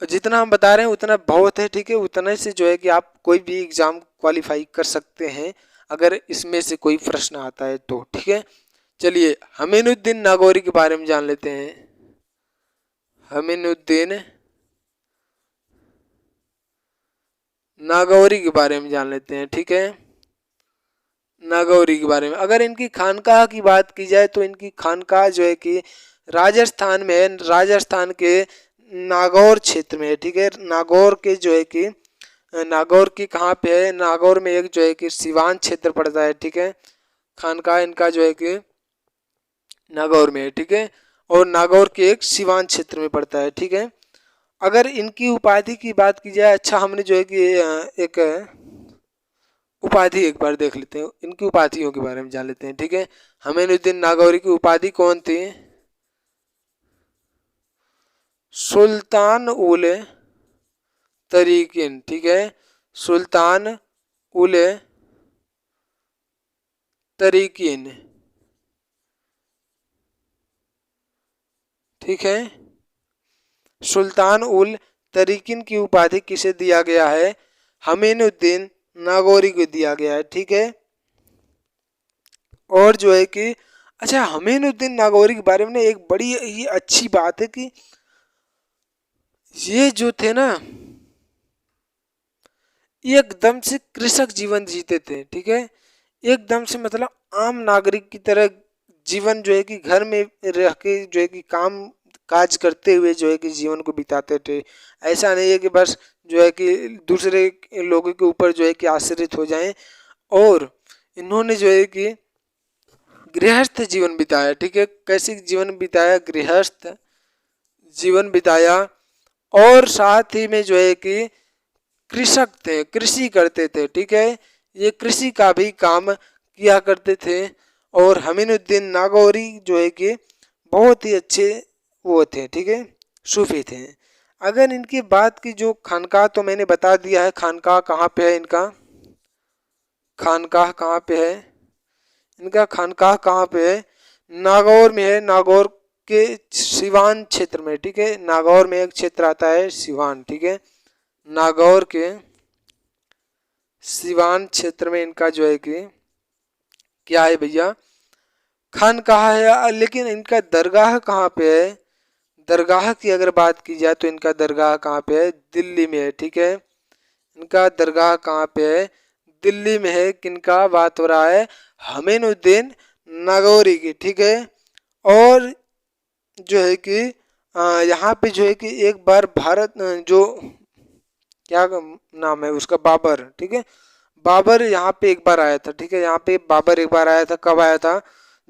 Speaker 1: जितना हम बता रहे हैं उतना बहुत है, ठीक है। उतने से जो है कि आप कोई भी एग्ज़ाम क्वालिफाई कर सकते हैं अगर इसमें से कोई प्रश्न आता है तो, ठीक है। चलिए हमीनुद्दीन नागौरी के बारे में जान लेते हैं। हमीनुद्दीन नागौरी के बारे में जान लेते हैं, ठीक है। नागौरी के बारे में अगर इनकी खानकाह की बात की जाए तो इनकी खानकाह जो है कि राजस्थान में है, राजस्थान के नागौर क्षेत्र में है, ठीक है। नागौर के जो है कि नागौर की कहाँ पे है? नागौर में एक जो है कि सिवान क्षेत्र पड़ता है, ठीक है। खानकाह इनका जो है कि नागौर में है, ठीक है। और नागौर के एक सिवान क्षेत्र में पड़ता है, ठीक है। अगर इनकी उपाधि की बात की जाए, अच्छा हमने जो है कि एक उपाधि एक बार देख लेते हैं, इनकी उपाधियों के बारे में जान लेते हैं, ठीक है। हमीनुद्दीन नागौरी की उपाधि कौन थी? सुल्तान उल तरीकिन, ठीक है, सुल्तान उल तरीकिन, ठीक है, सुल्तान उल तरीकिन की उपाधि किसे दिया गया है? अमीनुद्दीन नागौरी को दिया गया है। ठीक है। और जो है कि अच्छा, अमीनुद्दीन नागौरी के बारे में ना एक बड़ी ही अच्छी बात है कि ये जो थे ना, एकदम से कृषक जीवन जीते थे। ठीक है। एकदम से मतलब आम नागरिक की तरह जीवन जो है कि घर में रह के जो है कि काम काज करते हुए जो है कि जीवन को बिताते थे। ऐसा नहीं है कि बस जो है कि दूसरे लोगों के ऊपर जो है कि आश्रित हो जाएं। और इन्होंने जो है कि गृहस्थ जीवन बिताया। ठीक है। कैसे जीवन बिताया? गृहस्थ जीवन बिताया। और साथ ही में जो है कि कृषक थे, कृषि करते थे। ठीक है। ये कृषि का भी काम किया करते थे। और अमीनुद्दीन नागौरी जो है कि बहुत ही अच्छे वो थे। ठीक है। सूफी थे। अगर इनकी बात की, जो खानकाह तो मैंने बता दिया है, खानकाह कहाँ पे है इनका, खानकाह कहाँ पे है इनका, खानकाह कहाँ पे है? नागौर में है, नागौर के सिवान क्षेत्र में। ठीक है। नागौर में एक क्षेत्र आता है सिवान। ठीक है। नागौर के सिवान क्षेत्र में इनका जो है कि क्या है भैया, खानकाह है। लेकिन इनका दरगाह कहाँ पे है? दरगाह की अगर बात की जाए तो इनका दरगाह कहाँ पे है? दिल्ली में है। ठीक है। इनका दरगाह कहाँ पे है? दिल्ली में है। किनका बात हो रहा है? अमीनुद्दीन नागौरी की। ठीक है। और जो है कि यहाँ पे जो है कि एक बार भारत जो क्या नाम है उसका, बाबर। ठीक है। बाबर यहाँ पे एक बार आया था। ठीक है। यहाँ पे बाबर एक बार आया था। कब आया था?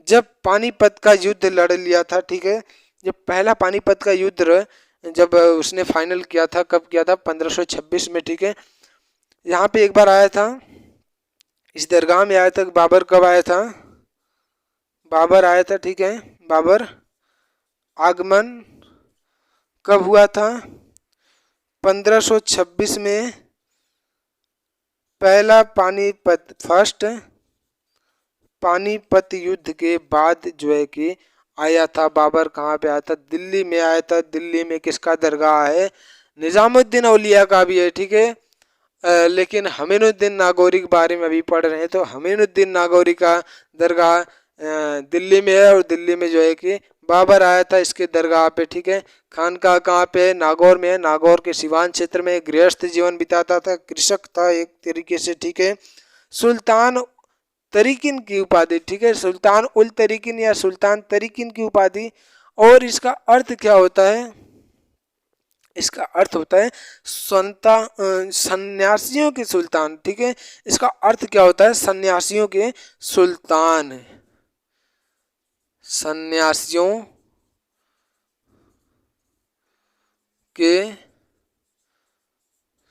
Speaker 1: जब पानीपत का युद्ध लड़ लिया था। ठीक है। जब पहला पानीपत का युद्ध जब उसने फाइनल किया था, कब किया था? 1526 में। ठीक है। यहाँ पे एक बार आया था, इस दरगाह में आया था। बाबर कब आया था? बाबर आया था। ठीक है। बाबर आगमन कब हुआ था? 1526 में। पहला पानीपत, फर्स्ट पानीपत युद्ध के बाद जो है कि आया था बाबर। कहाँ पे आया था? दिल्ली में आया था। दिल्ली में किसका दरगाह है? निजामुद्दीन औलिया का भी है। ठीक है। लेकिन अमीनुद्दीन नागौरी के बारे में अभी पढ़ रहे हैं, तो अमीनुद्दीन नागौरी का दरगाह दिल्ली में है। और दिल्ली में जो है कि बाबर आया था इसके दरगाह पे। ठीक है। खानकाह कहाँ पे है? नागौर में है। नागौर के सिवान क्षेत्र में गृहस्थ जीवन बिताता था, कृषक था एक तरीके से। ठीक है। सुल्तान तरीकिन की उपाधि। ठीक है। सुल्तान उल तरीकिन या सुल्तान तरीकिन की उपाधि। और इसका अर्थ क्या होता है? इसका अर्थ होता है सन्यासियों के सुल्तान। ठीक है। इसका अर्थ क्या होता है? सन्यासियों के सुल्तान, सन्यासियों के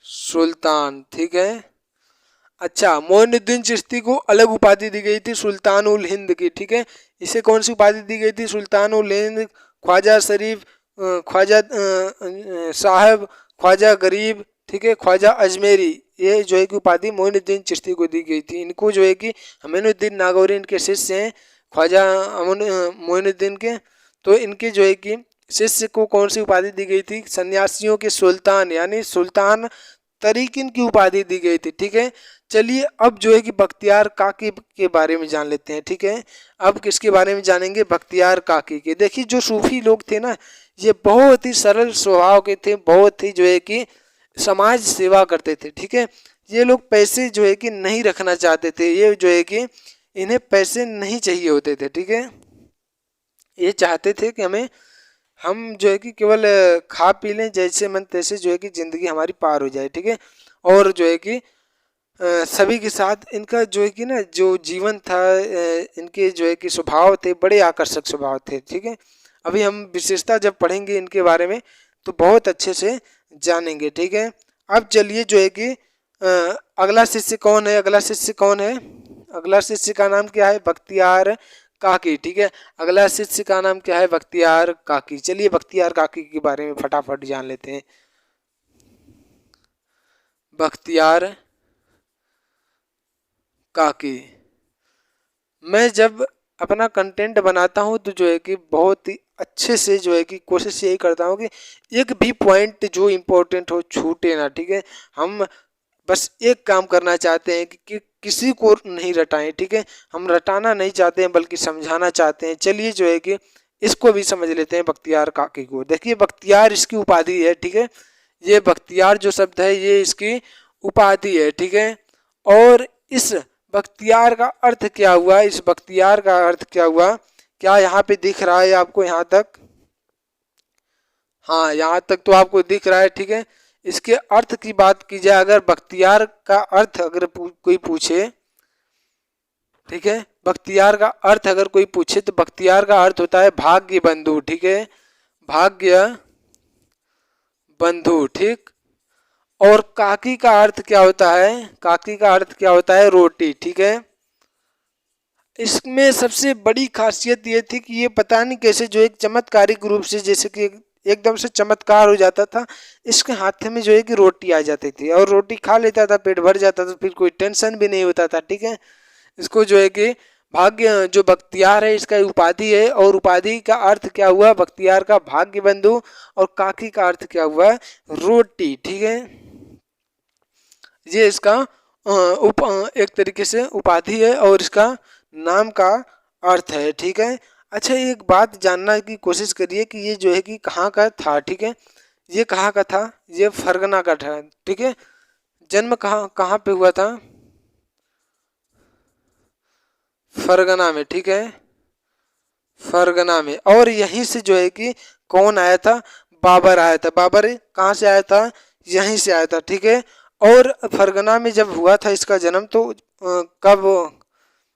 Speaker 1: सुल्तान। ठीक है। अच्छा, मोइनुद्दीन चिश्ती को अलग उपाधि दी गई थी, सुल्तान उल हिंद की। ठीक है। इसे कौन सी उपाधि दी गई थी? सुल्तान उल हिंद, ख्वाजा शरीफ, ख्वाजा साहब, ख्वाजा गरीब। ठीक है। ख्वाजा अजमेरी, ये जो है कि उपाधि मोइनुद्दीन चिश्ती को दी गई थी। इनको जो है कि अमीनुद्दीन नागौरी इनके शिष्य हैं, ख्वाजा मोइनुद्दीन के। तो इनके जो है कि शिष्य को कौन सी उपाधि दी गई थी? सन्यासियों के सुल्तान, यानी सुल्तान तरीकिन की उपाधि दी गई थी। ठीक है। चलिए अब जो है कि बख्तियार काकी के बारे में जान लेते हैं। ठीक है। अब किसके बारे में जानेंगे? बख्तियार काकी के। देखिए, जो सूफी लोग थे ना, ये बहुत ही सरल स्वभाव के थे, बहुत ही जो है कि समाज सेवा करते थे। ठीक है। ये लोग पैसे जो है कि नहीं रखना चाहते थे, ये जो है कि इन्हें पैसे नहीं चाहिए होते थे। ठीक है। ये चाहते थे कि हम जो है कि केवल खा पी लें, जैसे मन तैसे जो है कि ज़िंदगी हमारी पार हो जाए। ठीक है। और जो है कि सभी के साथ इनका जो है कि ना जो जीवन था, इनके जो है कि स्वभाव थे, बड़े आकर्षक स्वभाव थे। ठीक है। अभी हम विशेषता जब पढ़ेंगे इनके बारे में तो बहुत अच्छे से जानेंगे। ठीक है। अब चलिए जो है कि अगला शिष्य कौन है? अगला शिष्य कौन है? अगला शिष्य का नाम क्या है? बख्तियार काकी। ठीक है। अगला शिष्य का नाम क्या है? बख्तियार काकी। चलिए बख्तियार काकी के बारे में फटाफट जान लेते हैं। बख्तियार काकी। मैं जब अपना कंटेंट बनाता हूँ तो जो है कि बहुत ही अच्छे से जो है कि कोशिश यही करता हूँ कि एक भी पॉइंट जो इम्पोर्टेंट हो छूटे ना, ठीक है। हम बस एक काम करना चाहते हैं कि किसी को नहीं रटाएं, ठीक है। हम रटाना नहीं चाहते हैं बल्कि समझाना चाहते हैं। चलिए जो है कि इसको भी समझ लेते हैं, बख्तियार काकी को। देखिए बख्तियार इसकी उपाधि है, ठीक है। ये बख्तियार जो शब्द है ये इसकी उपाधि है, ठीक है। और इस बख्तियार का अर्थ क्या हुआ, इस बख्तियार का अर्थ क्या हुआ, क्या यहाँ पे दिख रहा है आपको यहाँ तक? हाँ, यहाँ तक तो आपको दिख रहा है, ठीक है। इसके अर्थ की बात की जाए, अगर बख्तियार का अर्थ अगर कोई पूछे, ठीक है, बख्तियार का अर्थ अगर कोई पूछे तो बख्तियार का अर्थ होता है भाग्य बंधु, ठीक है, भाग्य बंधु, ठीक। और काकी का अर्थ क्या होता है? काकी का अर्थ क्या होता है? रोटी, ठीक है। इसमें सबसे बड़ी खासियत ये थी कि ये पता नहीं कैसे जो एक चमत्कारिक रूप से, जैसे कि एकदम से चमत्कार हो जाता था, इसके हाथ में जो है कि रोटी आ जाती थी और रोटी खा लेता था, पेट भर जाता था, फिर कोई टेंशन भी नहीं होता था, ठीक है। इसको जो है कि भाग्य, जो बख्तियार है इसका उपाधि है, और उपाधि का अर्थ क्या हुआ? बख्तियार का भाग्य बंधु। और काकी का अर्थ क्या हुआ? रोटी, ठीक है। ये इसका एक तरीके से उपाधि है और इसका नाम का अर्थ है, ठीक है। अच्छा, एक बात जानना की कोशिश करिए कि ये जो है कि कहाँ का था, ठीक है। ये कहाँ का था? ये फरगना का था, ठीक है। जन्म कहाँ कहाँ पे हुआ था? फरगना में, ठीक है, फरगना में। और यहीं से जो है कि कौन आया था? बाबर आया था। बाबर कहाँ से आया था? यहीं से आया था, ठीक है। और फरगना में जब हुआ था इसका जन्म, तो कब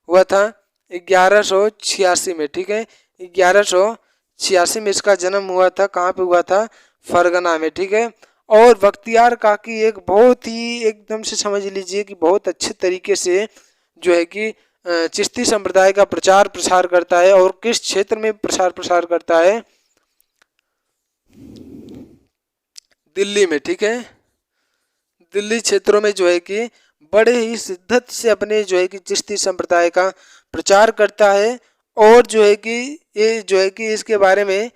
Speaker 1: हुआ था? 1186 में, ठीक है। 1186 में इसका जन्म हुआ था। कहाँ पे हुआ था? फरगना में, ठीक है। और बख्तियार काकी एक बहुत ही, एकदम से समझ लीजिए कि बहुत अच्छे तरीके से जो है कि चिश्ती संप्रदाय का प्रचार प्रसार करता है। और किस क्षेत्र में प्रसार प्रसार करता है? दिल्ली में, ठीक है। दिल्ली क्षेत्रों में जो है कि बड़े ही शिद्दत से अपने जो है कि चिश्ती संप्रदाय का प्रचार करता है। और जो है कि ये जो है कि इसके बारे में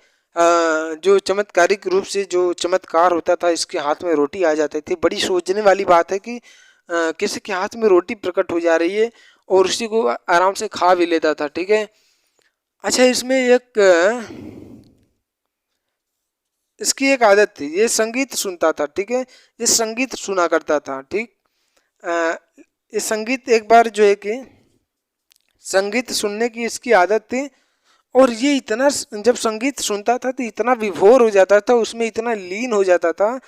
Speaker 1: जो चमत्कारिक रूप से जो चमत्कार होता था, इसके हाथ में रोटी आ जाती थी। बड़ी सोचने वाली बात है कि किसी के हाथ में रोटी प्रकट हो जा रही है और उसी को आराम से खा भी लेता था, ठीक है। अच्छा, इसमें एक इसकी एक आदत थी, ये संगीत सुनता था, ठीक है। ये संगीत सुना करता था, ठीक। ये संगीत एक बार जो है कि संगीत सुनने की इसकी आदत थी। और ये इतना, जब संगीत सुनता था तो इतना विभोर हो जाता था, उसमें इतना लीन हो जाता था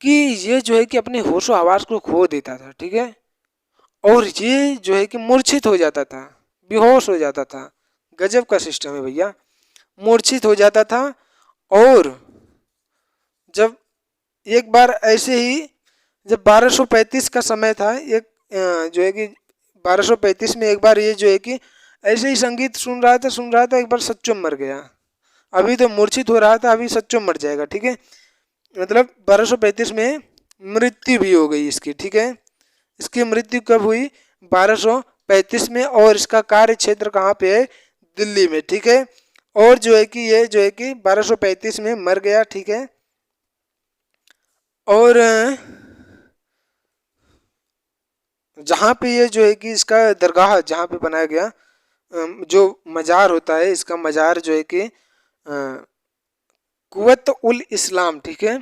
Speaker 1: कि ये जो है कि अपने होशो आवाज को खो देता था, ठीक है। और ये जो है कि मूर्छित हो जाता था, बेहोश हो जाता था। गजब का सिस्टम है भैया। मूर्छित हो जाता था। और जब एक बार ऐसे ही, जब 1235 का समय था, एक जो है कि 1235 में एक बार ये जो है कि ऐसे ही संगीत सुन रहा था, एक बार सच्चो मर गया। अभी तो मूर्छित हो रहा था, अभी सच्चो मर जाएगा, ठीक है। मतलब 1235 में मृत्यु भी हो गई इसकी, ठीक है। इसकी मृत्यु कब हुई? 1235 में। और इसका कार्य क्षेत्र कहाँ पे है? दिल्ली में, ठीक है। और जो है कि ये जो है कि 1235 में मर गया, ठीक है। और जहाँ पे ये जो है कि इसका दरगाह जहाँ पे बनाया गया, जो मज़ार होता है, इसका मज़ार जो है कि कुवत उल इस्लाम, ठीक है,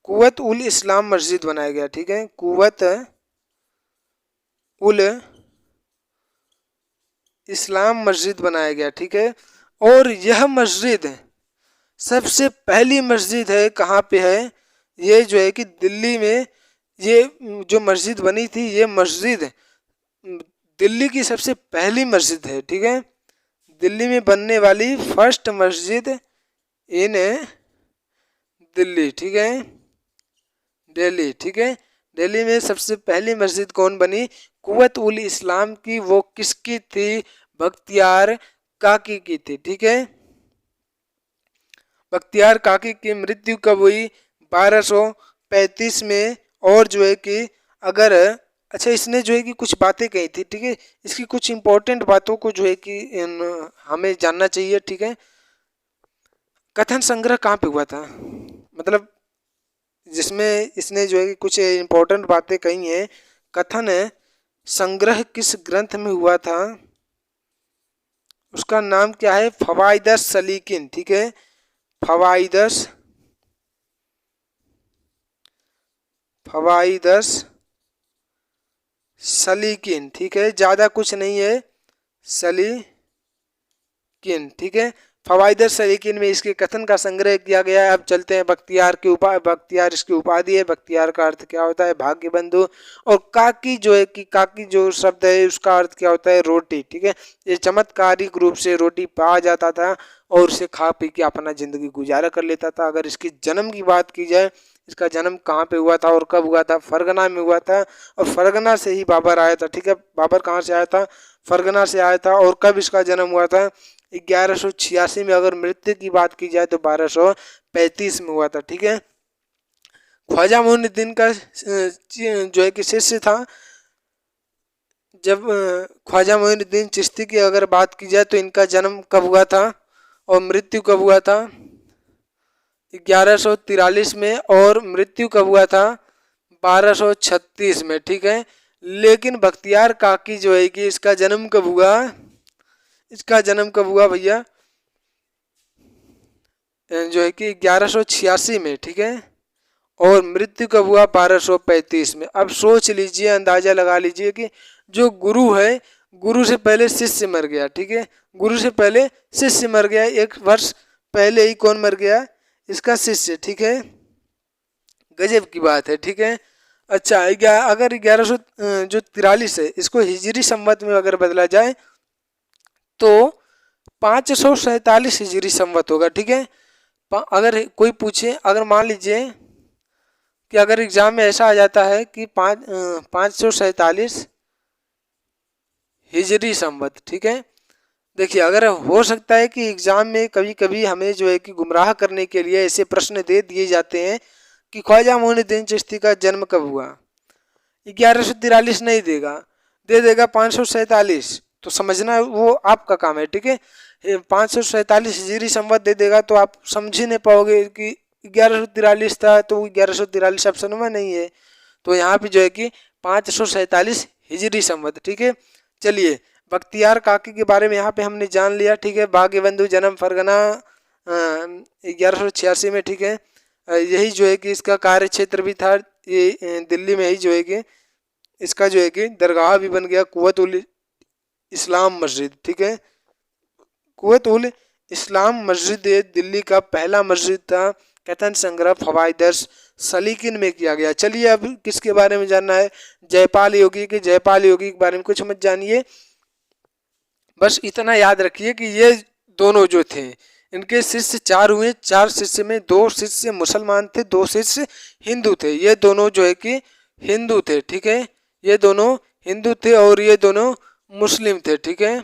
Speaker 1: कुवत उल इस्लाम मस्जिद बनाया गया, ठीक है। कुवत उल इस्लाम मस्जिद बनाया गया, ठीक है। और यह मस्जिद सबसे पहली मस्जिद है, कहाँ पे है? ये जो है कि दिल्ली में ये जो मस्जिद बनी थी, ये मस्जिद दिल्ली की सबसे पहली मस्जिद है, ठीक है। दिल्ली में बनने वाली फर्स्ट मस्जिद इन दिल्ली, ठीक है, दिल्ली, ठीक है। दिल्ली में सबसे पहली मस्जिद कौन बनी? कुवत उल इस्लाम की। वो किसकी थी? बख्तियार काकी की थी, ठीक है। बख्तियार काकी की मृत्यु कब हुई? 1235 में। और जो है कि अगर अच्छा, इसने जो है कि कुछ बातें कही थी, ठीक है। इसकी कुछ इंपॉर्टेंट बातों को जो है कि हमें जानना चाहिए, ठीक है। कथन संग्रह कहाँ पे हुआ था, मतलब जिसमें इसने जो है कि कुछ इंपॉर्टेंट बातें कही हैं, कथन संग्रह किस ग्रंथ में हुआ था, उसका नाम क्या है, फवाइदस सलीकिन, ठीक है। फवाइदस फवाइदस सलीकिन, ठीक है, ज्यादा कुछ नहीं है, सलीकिन, ठीक है। फवाइदस सलीकिन में इसके कथन का संग्रह किया गया है। अब चलते हैं बख्तियार के बख्तियार इसकी उपाधि है। बख्तियार का अर्थ क्या होता है, भाग्य बंधु। और काकी जो है कि काकी जो शब्द है उसका अर्थ क्या होता है, रोटी, ठीक है। ये चमत्कारिक रूप से रोटी पा जाता था और उसे खा पी के अपना जिंदगी गुजारा कर लेता था। अगर इसके जन्म की बात की जाए, इसका जन्म कहाँ पे हुआ था और कब हुआ था, फरगना में हुआ था। और फरगना से ही बाबर आया था, ठीक है। बाबर कहाँ से आया था, फरगना से आया था। और कब इसका जन्म हुआ था, 1186 में। अगर मृत्यु की बात की जाए तो 1235 में हुआ था, ठीक है। ख्वाजा मोइनुद्दीन का जो है कि शिष्य था। जब ख्वाजा मोइनुद्दीन चिश्ती की अगर बात की जाए तो इनका जन्म कब हुआ था और मृत्यु कब हुआ था, 1143 में। और मृत्यु कब हुआ था, 1236 में, ठीक है। लेकिन बख्तियार काकी जो है कि इसका जन्म कब हुआ, इसका जन्म कब हुआ भैया, जो है कि 1186 में, ठीक है। और मृत्यु कब हुआ, 1235 में। अब सोच लीजिए, अंदाजा लगा लीजिए कि जो गुरु है, गुरु से पहले शिष्य मर गया, ठीक है। गुरु से पहले शिष्य मर गया, 1 वर्ष पहले ही कौन मर गया, इसका शिष्य, ठीक है। गजब की बात है, ठीक है। अच्छा, अगर 1143 है, इसको हिजरी संवत में अगर बदला जाए तो 547 हिजरी संवत होगा, ठीक है। अगर कोई पूछे, अगर मान लीजिए कि अगर एग्जाम में ऐसा आ जाता है कि 547 हिजरी संवत, ठीक है। देखिए, अगर हो सकता है कि एग्जाम में कभी कभी हमें जो है कि गुमराह करने के लिए ऐसे प्रश्न दे दिए जाते हैं कि ख्वाजा मोइनुद्दीन चिश्ती का जन्म कब हुआ, 1143 नहीं देगा, दे देगा 547, तो समझना वो आपका काम है, ठीक है। 547 हिजरी संवत दे देगा तो आप समझ ही नहीं पाओगे कि 1143 था, तो 1143 ऑप्शन में नहीं है। तो यहाँ पे जो है कि 547 हिजरी संवत, ठीक है। चलिए, बख्तियार काकी के बारे में यहाँ पे हमने जान लिया, ठीक है। भाग्य बंधु, जन्म फरगना 1186 में, ठीक है। यही जो है कि इसका कार्य क्षेत्र भी था, ये दिल्ली में ही जो है कि इसका जो है कि दरगाह भी बन गया, कुव्वत उल इस्लाम मस्जिद, ठीक है। कुव्वत उल इस्लाम मस्जिद दिल्ली का पहला मस्जिद था। कथन संग्रह फवाइदस सलीकिन में किया गया। चलिए, अब किसके बारे में जानना है, जयपाल योगी के। जयपाल योगी के बारे में कुछ मत जानिए, बस इतना याद रखिए कि ये दोनों जो थे, इनके शिष्य 4 हुए। 4 शिष्य में 2 शिष्य मुसलमान थे, 2 शिष्य हिंदू थे। ये दोनों जो है कि हिंदू थे, ठीक है। ये दोनों हिंदू थे और ये दोनों मुस्लिम थे, ठीक है।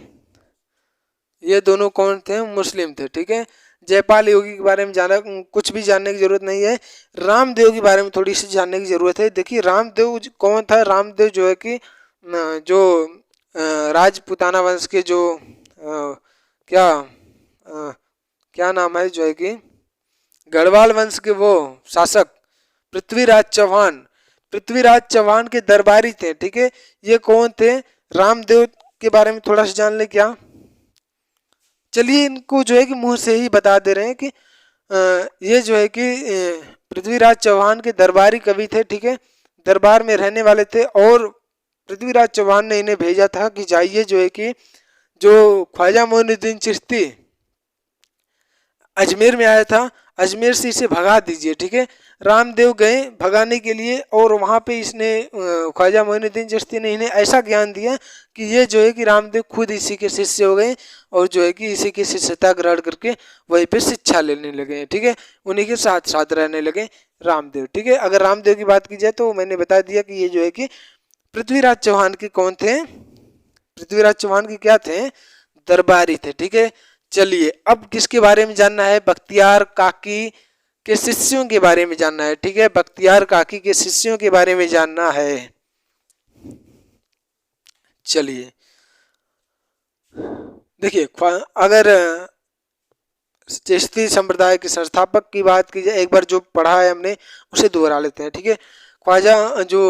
Speaker 1: ये दोनों कौन थे, मुस्लिम थे, ठीक है। जयपाल योगी के बारे में जाना, कुछ भी जानने की जरूरत नहीं है। रामदेव के बारे में थोड़ी सी जानने की जरूरत है। देखिए, रामदेव कौन था, रामदेव जो है कि जो राजपूताना वंश के जो क्या नाम है, जो है कि गढ़वाल वंश के वो शासक पृथ्वीराज चौहान, पृथ्वीराज चौहान के दरबारी थे, ठीक है। ये कौन थे, रामदेव के बारे में थोड़ा सा जान ले क्या। चलिए, इनको जो है कि मुंह से ही बता दे रहे हैं कि ये जो है कि पृथ्वीराज चौहान के दरबारी कवि थे, ठीक है। दरबार में रहने वाले थे और पृथ्वीराज चौहान ने इन्हें भेजा था कि जाइए, जो है कि जो ख्वाजा मोइनुद्दीन चिश्ती अजमेर में आया था, अजमेर से इसे भगा दीजिए, ठीक है। रामदेव गए भगाने के लिए और वहाँ पे इसने ख्वाजा मोइनुद्दीन चिश्ती ने इन्हें ऐसा ज्ञान दिया कि ये जो है कि रामदेव खुद इसी के शिष्य हो गए और जो है कि इसी की शिष्यता ग्रहण करके वहीं पे शिक्षा लेने लगे, ठीक है। उन्हीं के साथ साथ रहने लगे रामदेव, ठीक है। अगर रामदेव की बात की जाए तो मैंने बता दिया कि ये जो है कि पृथ्वीराज चौहान के कौन थे, पृथ्वीराज चौहान के क्या थे, दरबारी थे, ठीक है। चलिए, अब किसके बारे में जानना है, बख्तियार काकी के शिष्यों के बारे में जानना है, ठीक है। बख्तियार काकी के शिष्यों के बारे में जानना है। चलिए देखिए, अगर चिश्ती संप्रदाय के संस्थापक की बात की जाए, एक बार जो पढ़ा है हमने उसे दोहरा लेते हैं, ठीक है। ख्वाजा जो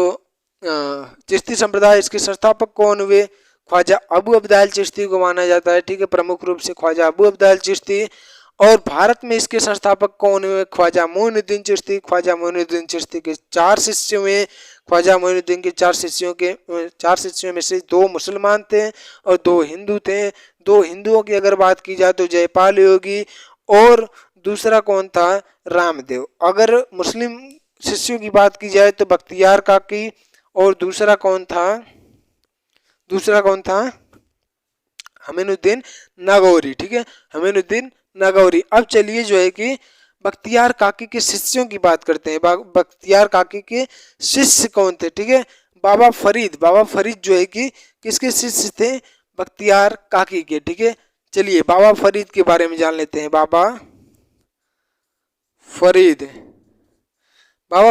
Speaker 1: चिश्ती संप्रदाय, इसके संस्थापक कौन हुए? ख्वाजा अबू अब्दाल चिश्ती को माना जाता है, ठीक है, प्रमुख रूप से ख्वाजा अबू अब्दाल चिश्ती। और भारत में इसके संस्थापक कौन हुए? ख्वाजा मोइनुद्दीन चिश्ती। ख्वाजा मोइनुद्दीन चिश्ती के 4 शिष्य हुए। ख्वाजा मोइनुद्दीन के 4 शिष्यों में से 2 मुसलमान थे और 2 हिंदू थे। 2 हिंदुओं की अगर बात की जाए तो जयपाल योगी और दूसरा कौन था? रामदेव। अगर मुस्लिम शिष्यों की बात की जाए तो बख्तियार काकी और दूसरा कौन था? अमीनुद्दीन नागौरी, ठीक है, अमीनुद्दीन नागौरी। अब चलिए जो है कि बख्तियार काकी के शिष्यों की बात करते हैं। बख्तियार काकी के शिष्य कौन थे? ठीक है, बाबा फरीद जो है कि किसके शिष्य थे? बख्तियार काकी के, ठीक है। चलिए बाबा फरीद के बारे में जान लेते हैं। बाबा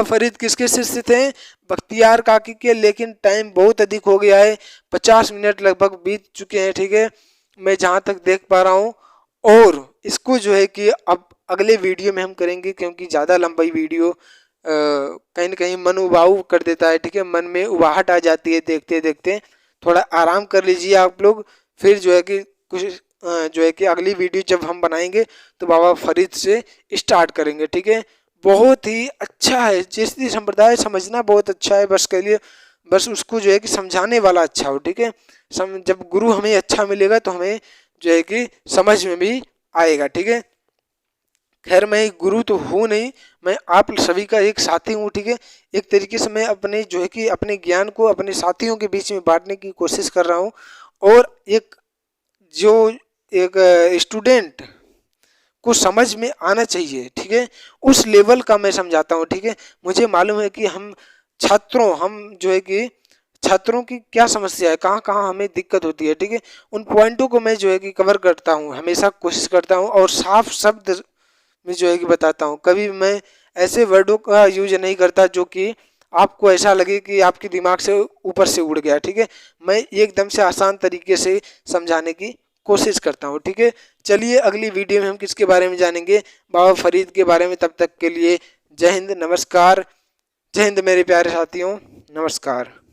Speaker 1: फरीद किसके शिष्य थे? बख्तियार काकी के। लेकिन टाइम बहुत अधिक हो गया है, 50 मिनट लगभग बीत चुके हैं, ठीक है, मैं जहाँ तक देख पा रहा हूँ। और इसको जो है कि अब अगले वीडियो में हम करेंगे, क्योंकि ज़्यादा लंबाई वीडियो कहीं ना कहीं मन उबाऊ कर देता है, ठीक है, मन में उबाहट आ जाती है देखते देखते। थोड़ा आराम कर लीजिए आप लोग, फिर जो है कि कुछ जो है कि अगली वीडियो जब हम बनाएंगे तो बाबा फरीद से स्टार्ट करेंगे, ठीक है। बहुत ही अच्छा है चिश्ती संप्रदाय, समझना बहुत अच्छा है, बस उसको जो है कि समझाने वाला अच्छा हो, ठीक है। जब गुरु हमें अच्छा मिलेगा तो हमें जो है कि समझ में भी आएगा, ठीक है। खैर मैं गुरु तो हूँ नहीं, मैं आप सभी का एक साथी हूँ, ठीक है। एक तरीके से मैं अपने जो है कि अपने ज्ञान को अपने साथियों के बीच में बांटने की कोशिश कर रहा हूँ। और एक स्टूडेंट को समझ में आना चाहिए, ठीक है, उस लेवल का मैं समझाता हूँ, ठीक है। मुझे मालूम है कि हम जो है कि छात्रों की क्या समस्या है, कहाँ कहाँ हमें दिक्कत होती है, ठीक है, उन पॉइंटों को मैं जो है कि कवर करता हूँ, हमेशा कोशिश करता हूँ और साफ शब्द में जो है कि बताता हूँ। कभी मैं ऐसे वर्डों का यूज नहीं करता जो कि आपको ऐसा लगे कि आपके दिमाग से ऊपर से उड़ गया, ठीक है। मैं एकदम से आसान तरीके से समझाने की कोशिश करता हूँ, ठीक है। चलिए अगली वीडियो में हम किसके बारे में जानेंगे? बाबा फरीद के बारे में। तब तक के लिए जय हिंद, नमस्कार। जय हिंद मेरे प्यारे साथियों, नमस्कार।